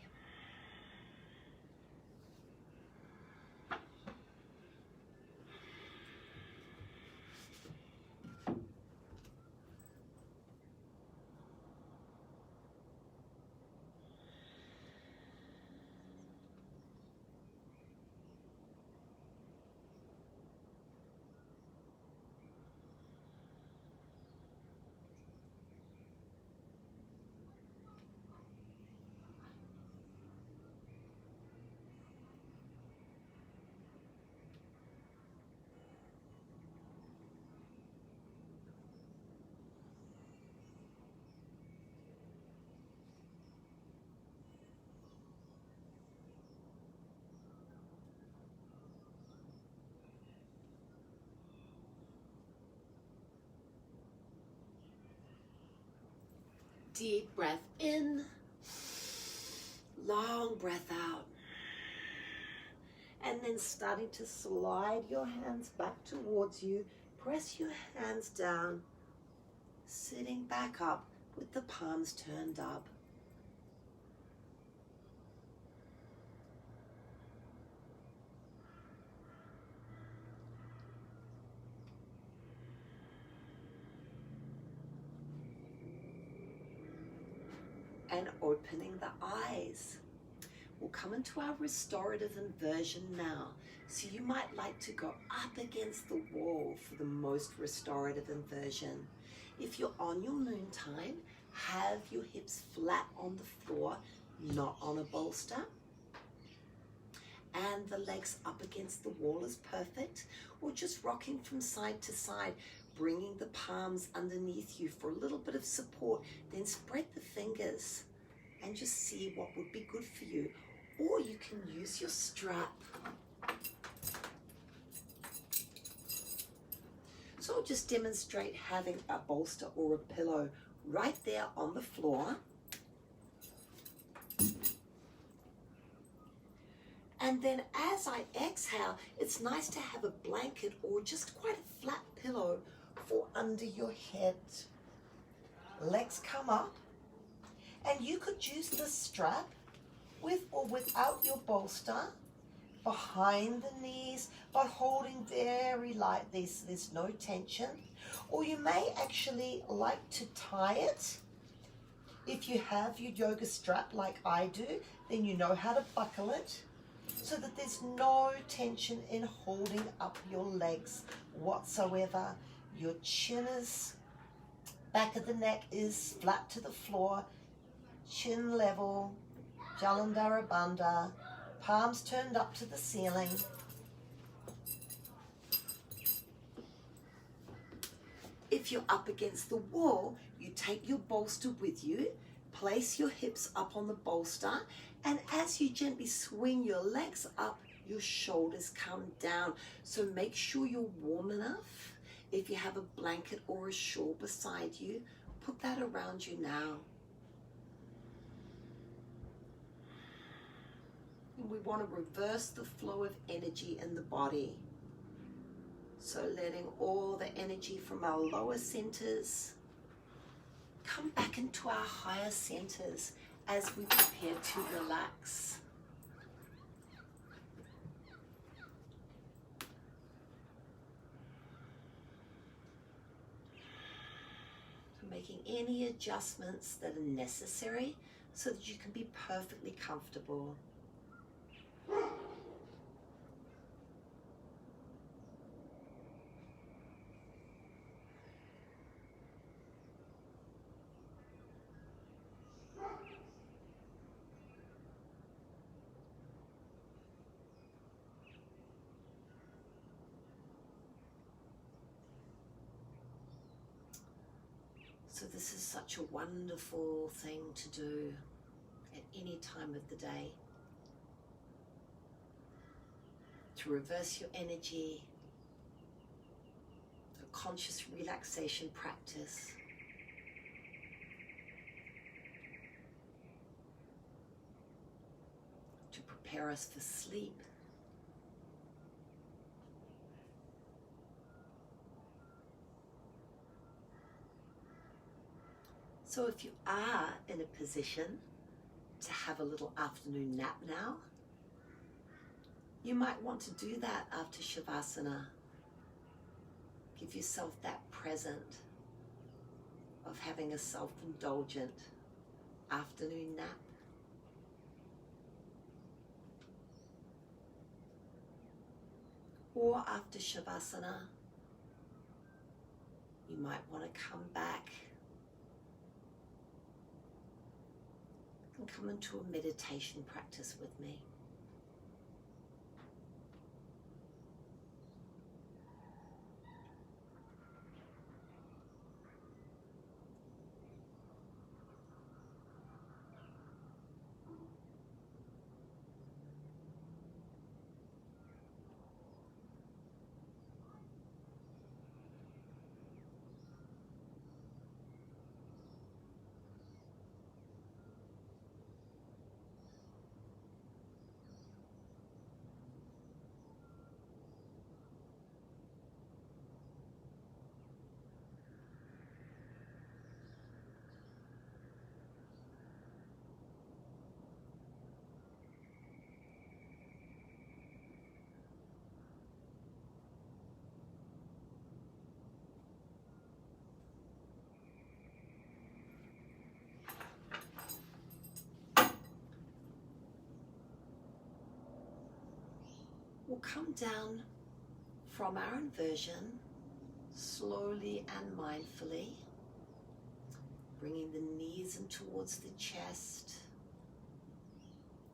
Deep breath in, long breath out. And then starting to slide your hands back towards you. Press your hands down, sitting back up with the palms turned up. And opening the eyes. We'll come into our restorative inversion now. So you might like to go up against the wall for the most restorative inversion. If you're on your moon time, have your hips flat on the floor, not on a bolster. And the legs up against the wall is perfect. Or just rocking from side to side, bringing the palms underneath you for a little bit of support. Then spread the fingers and just see what would be good for you. Or you can use your strap. So I'll just demonstrate having a bolster or a pillow right there on the floor. And then as I exhale, it's nice to have a blanket or just quite a flat pillow for under your head. Legs come up. And you could use the strap with or without your bolster behind the knees, but holding very light. There's no tension. Or you may actually like to tie it. If you have your yoga strap like I do, then you know how to buckle it so that there's no tension in holding up your legs whatsoever. Your chin is, back of the neck is flat to the floor. Chin level, Jalandhara Bandha, palms turned up to the ceiling. If you're up against the wall, you take your bolster with you, place your hips up on the bolster, and as you gently swing your legs up, your shoulders come down. So make sure you're warm enough. If you have a blanket or a shawl beside you, put that around you now. We want to reverse the flow of energy in the body. So letting all the energy from our lower centers come back into our higher centers as we prepare to relax. So making any adjustments that are necessary so that you can be perfectly comfortable. So this is such a wonderful thing to do at any time of the day. to reverse your energy, a conscious relaxation practice. To prepare us for sleep. So if you are in a position to have a little afternoon nap now, you might want to do that after Shavasana. Give yourself that present of having a self-indulgent afternoon nap. Or after Shavasana, you might want to come back and come into a meditation practice with me. We'll come down from our inversion, slowly and mindfully, bringing the knees in towards the chest,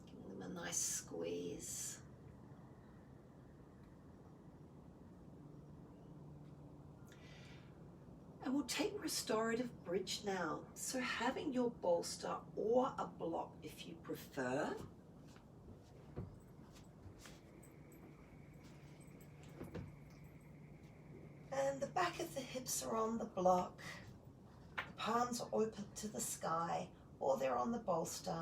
giving them a nice squeeze. And we'll take restorative bridge now. So having your bolster or a block if you prefer. And the back of the hips are on the block. The palms are open to the sky or they're on the bolster.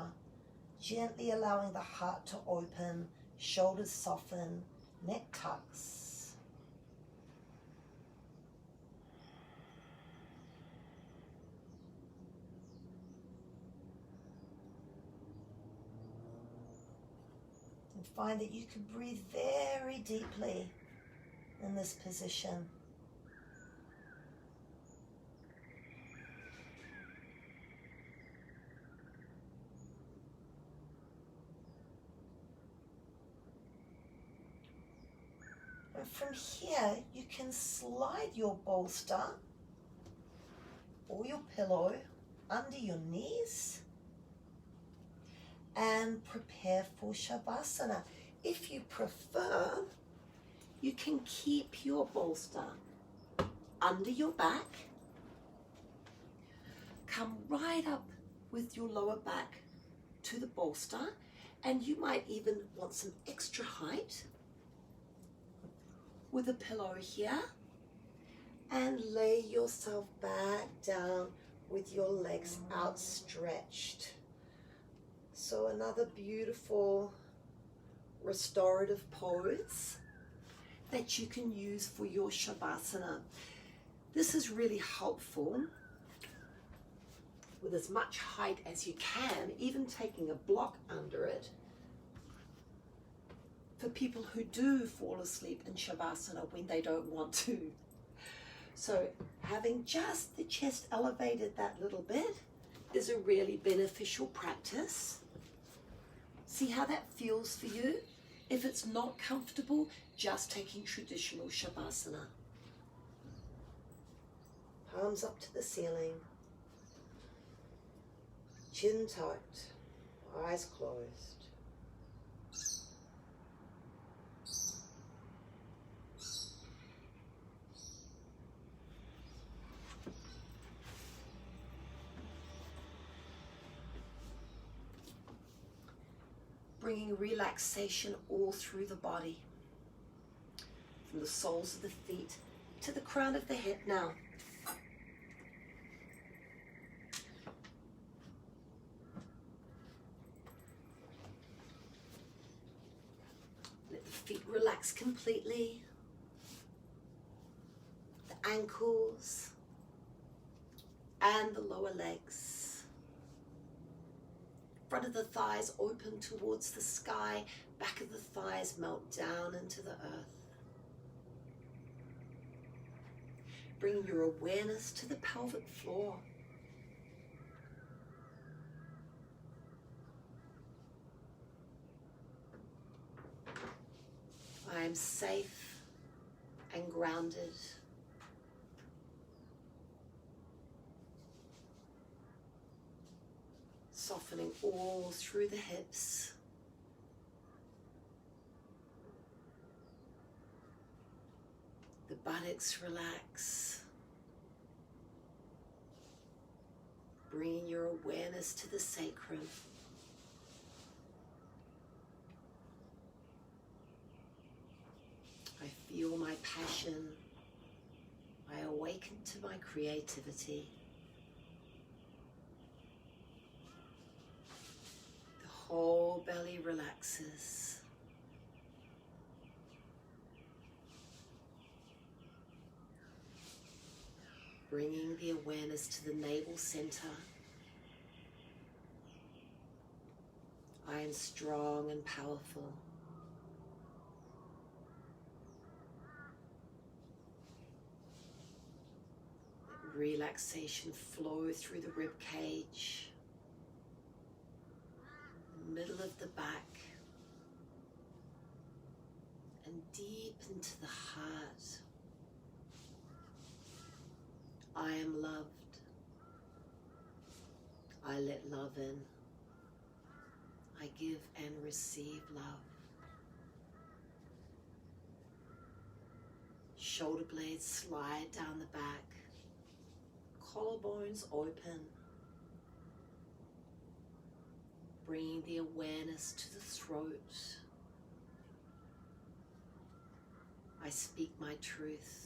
Gently allowing the heart to open, shoulders soften, neck tucks. And find that you can breathe very deeply in this position. And from here, you can slide your bolster or your pillow under your knees and prepare for Shavasana. If you prefer, you can keep your bolster under your back. Come right up with your lower back to the bolster, and you might even want some extra height with a pillow here, and lay yourself back down with your legs outstretched. So another beautiful restorative pose that you can use for your Shavasana. This is really helpful with as much height as you can, even taking a block under it, for people who do fall asleep in Shavasana when they don't want to. So having just the chest elevated that little bit is a really beneficial practice. See how that feels for you? If it's not comfortable, just taking traditional Shavasana. Palms up to the ceiling. Chin tucked, eyes closed. Bringing relaxation all through the body. from the soles of the feet to the crown of the head now. Let the feet relax completely. The ankles and the lower legs. Front of the thighs open towards the sky. Back of the thighs melt down into the earth. Bring your awareness to the pelvic floor. I am safe and grounded. Softening all through the hips. The buttocks relax. Bringing your awareness to the sacrum. I feel my passion. I awaken to my creativity. The whole belly relaxes. Bringing the awareness to the navel center. I am strong and powerful. Let relaxation flow through the rib cage, the middle of the back, and deep into the heart. I am loved. I let love in. I give and receive love. Shoulder blades slide down the back. Collarbones open. Bringing the awareness to the throat. I speak my truth.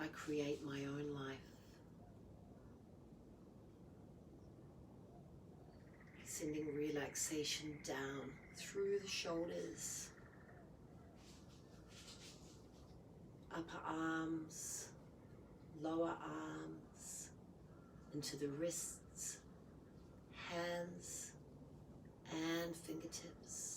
I create my own life. Sending relaxation down through the shoulders, upper arms, lower arms, into the wrists, hands, and fingertips.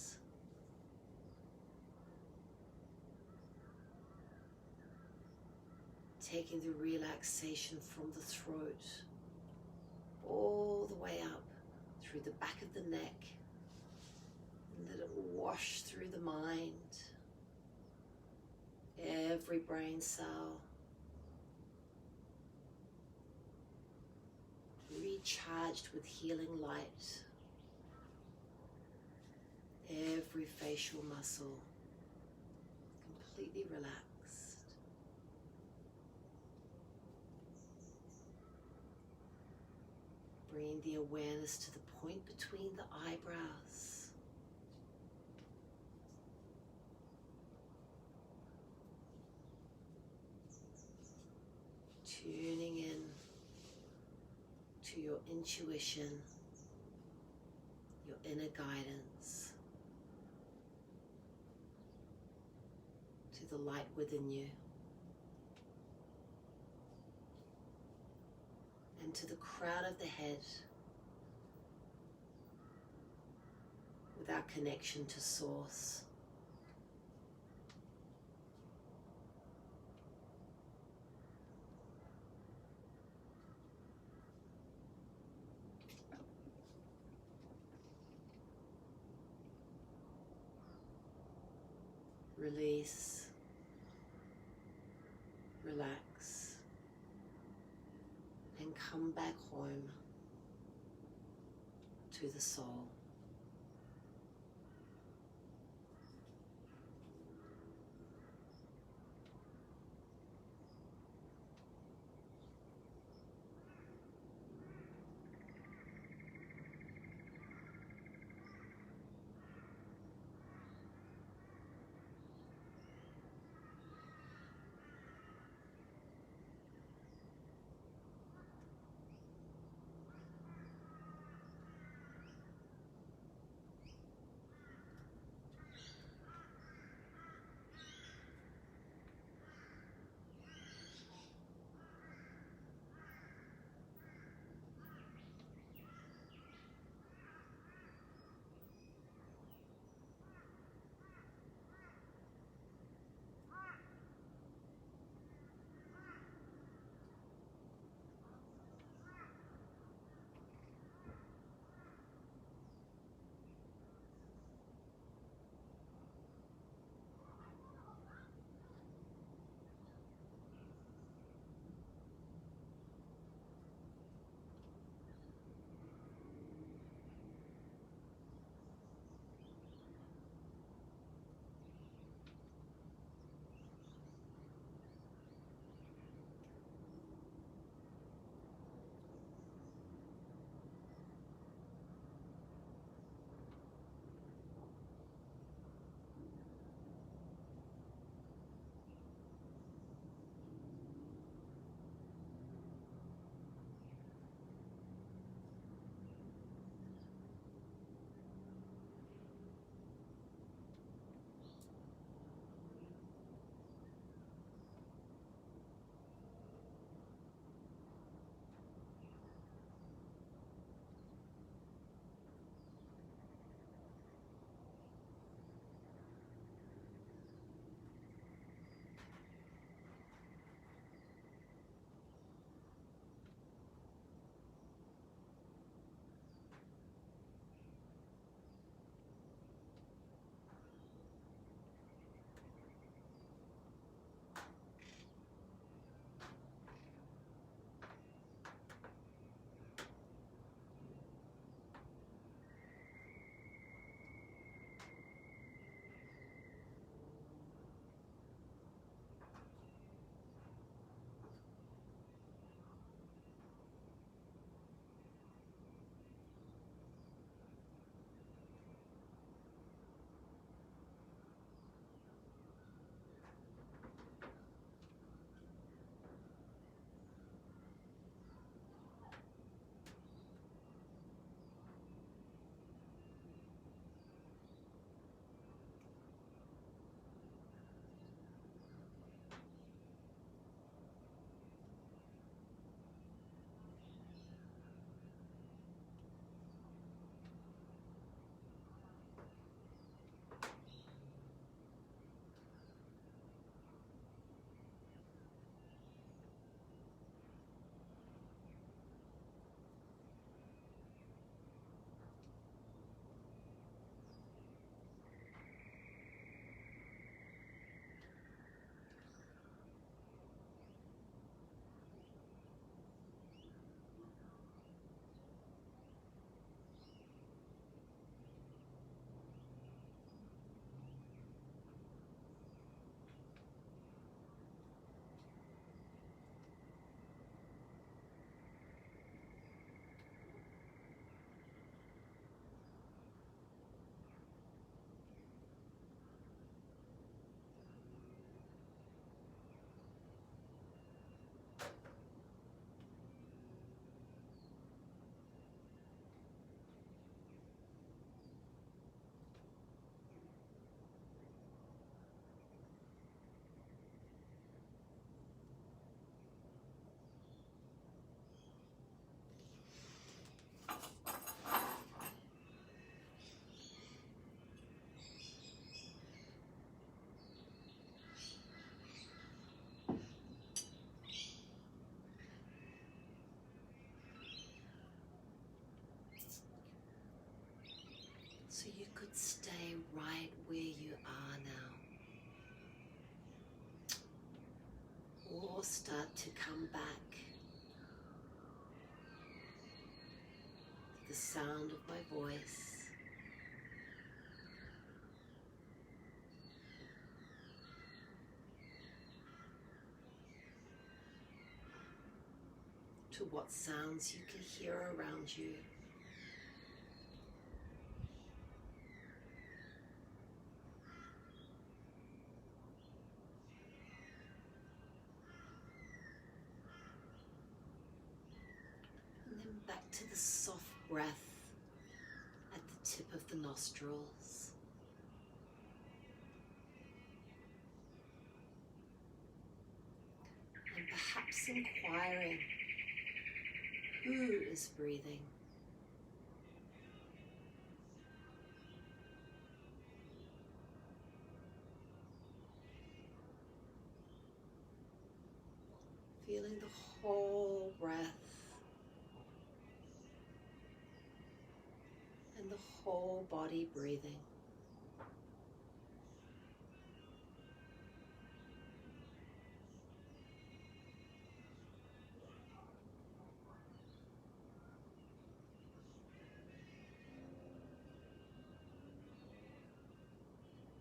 Taking the relaxation from the throat all the way up through the back of the neck, and let it wash through the mind, every brain cell, recharged with healing light, every facial muscle completely relaxed. Bring the awareness to the point between the eyebrows. Tuning in to your intuition, your inner guidance, to the light within you, and to the crown of the head, with our connection to Source. Release, relax, and come back home to the soul. or start to come back to the sound of my voice. To what sounds you can hear around you. And then back to the soft breath at the tip of the nostrils. And perhaps inquiring, who is breathing? Feeling the whole breath and the whole body breathing.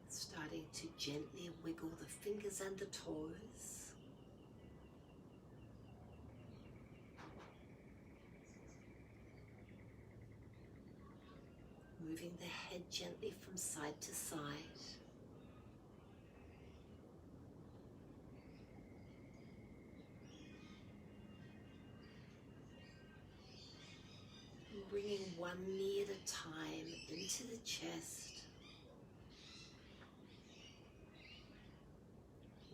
Starting to gently wiggle the fingers and the toes. Moving the head gently from side to side. And bringing one knee at a time into the chest.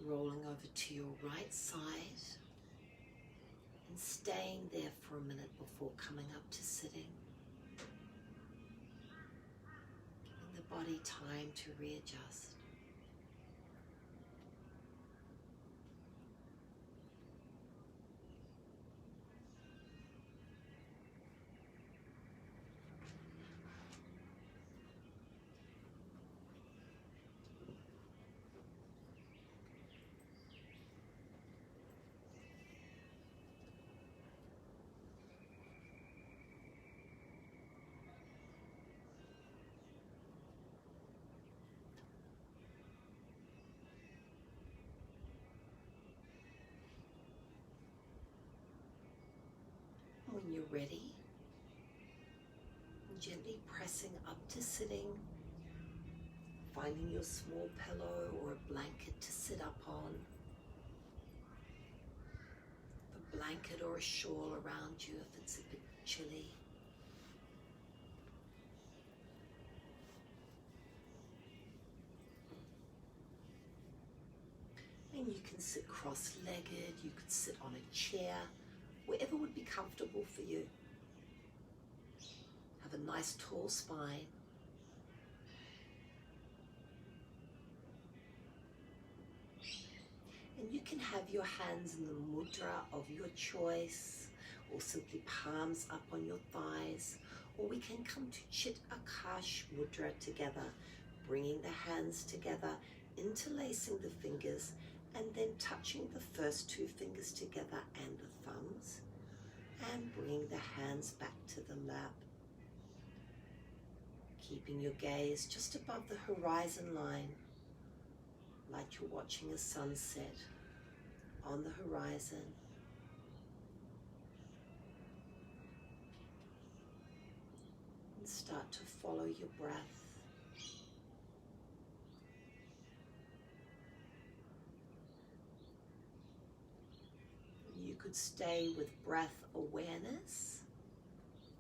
Rolling over to your right side and staying there for a minute before coming up to sitting. Giving the body time to readjust. When you're ready, gently pressing up to sitting, finding your small pillow or a blanket to sit up on, a blanket or a shawl around you if it's a bit chilly. And you can sit cross-legged, you could sit on a chair, wherever would be comfortable for you. Have a nice tall spine. And you can have your hands in the mudra of your choice, or simply palms up on your thighs, or we can come to Chit Akash mudra together, bringing the hands together, interlacing the fingers, and then touching the first two fingers together and the thumbs, and bringing the hands back to the lap. Keeping your gaze just above the horizon line, like you're watching a sunset on the horizon. And start to follow your breath. You could stay with breath awareness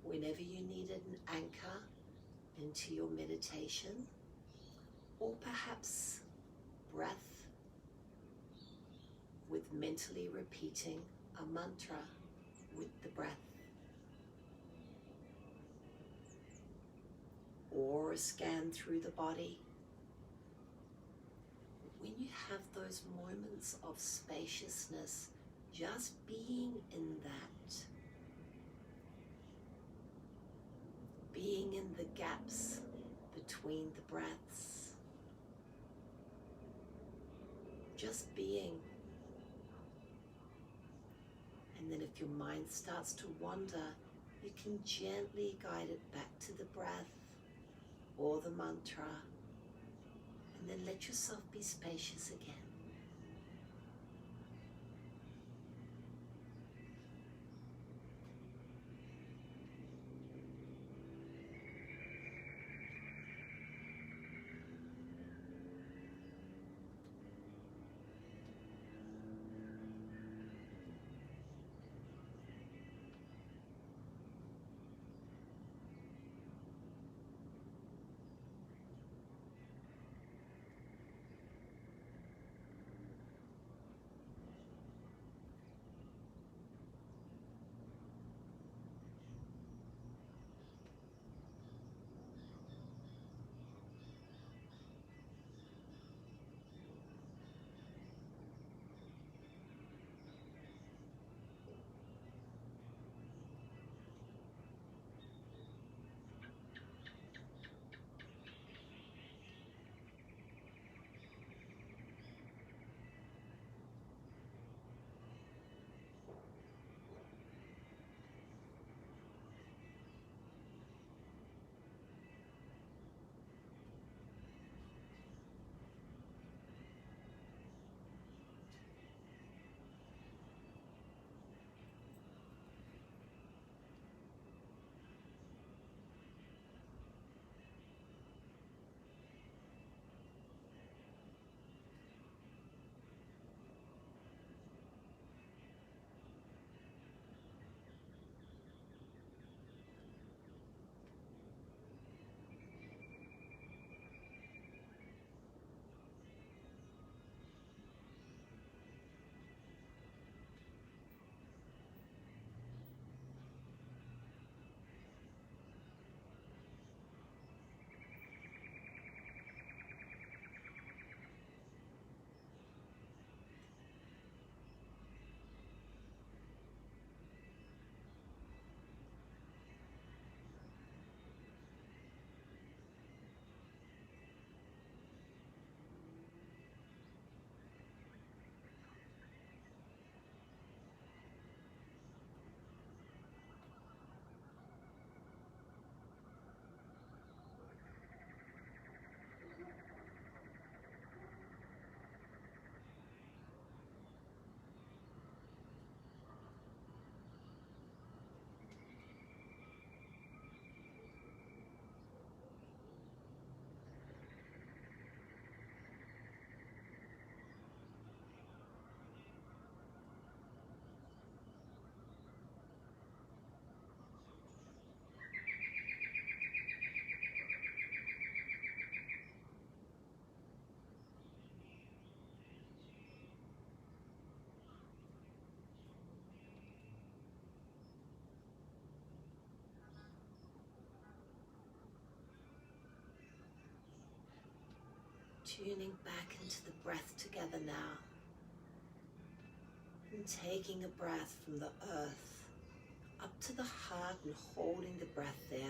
whenever you needed an anchor into your meditation, or perhaps breath with mentally repeating a mantra with the breath, or a scan through the body. When you have those moments of spaciousness, just being in that, being in the gaps between the breaths, just being If your mind starts to wander, you can gently guide it back to the breath or the mantra, and then let yourself be spacious again. Tuning back into the breath together now, and taking a breath from the earth up to the heart and holding the breath there.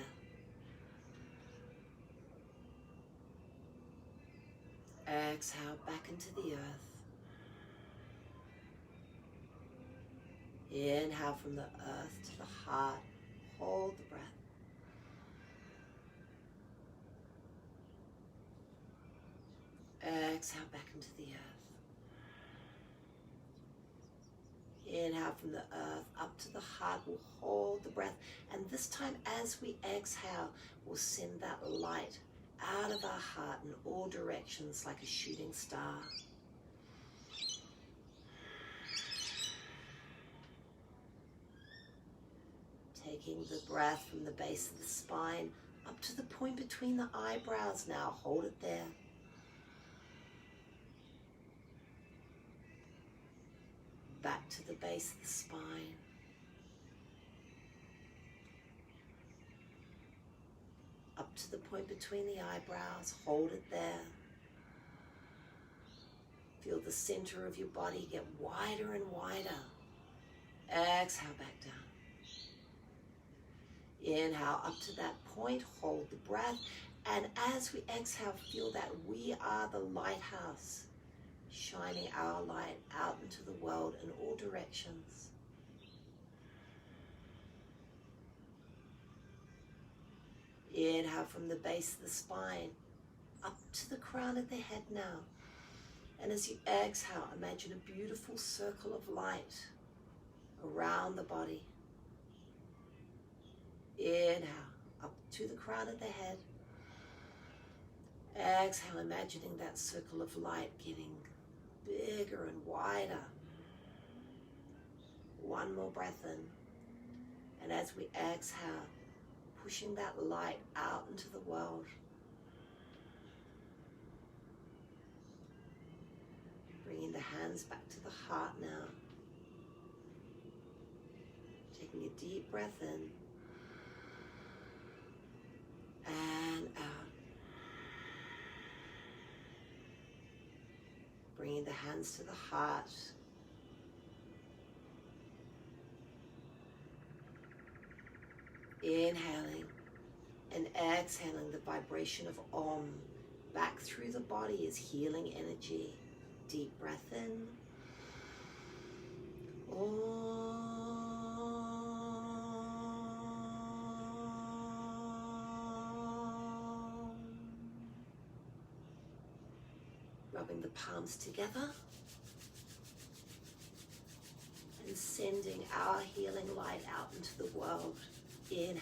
Exhale back into the earth. Inhale from the earth to the heart, hold the breath. Exhale back into the earth. Inhale from the earth up to the heart, we'll hold the breath. And this time as we exhale, we'll send that light out of our heart in all directions like a shooting star. Taking the breath from the base of the spine up to the point between the eyebrows now, hold it there. Back to the base of the spine. Up to the point between the eyebrows, hold it there. Feel the center of your body get wider and wider. Exhale back down. Inhale up to that point, hold the breath. And as we exhale, feel that we are the lighthouse, shining our light out into the world in all directions. Inhale from the base of the spine up to the crown of the head now. And as you exhale, imagine a beautiful circle of light around the body. Inhale up to the crown of the head. Exhale, imagining that circle of light getting bigger and wider. One more breath in. And as we exhale, pushing that light out into the world. Bringing the hands back to the heart now. Taking a deep breath in. And out. Bringing the hands to the heart. Inhaling and exhaling the vibration of Om back through the body as healing energy. Deep breath in. Om. Rubbing the palms together and sending our healing light out into the world. Inhale.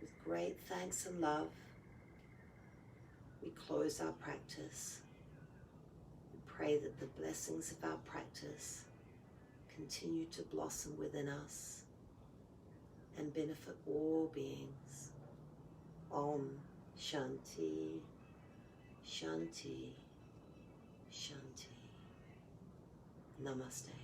With great thanks and love, we close our practice. We pray that the blessings of our practice continue to blossom within us and benefit all beings. Om Shanti, Shanti, Shanti. Namaste.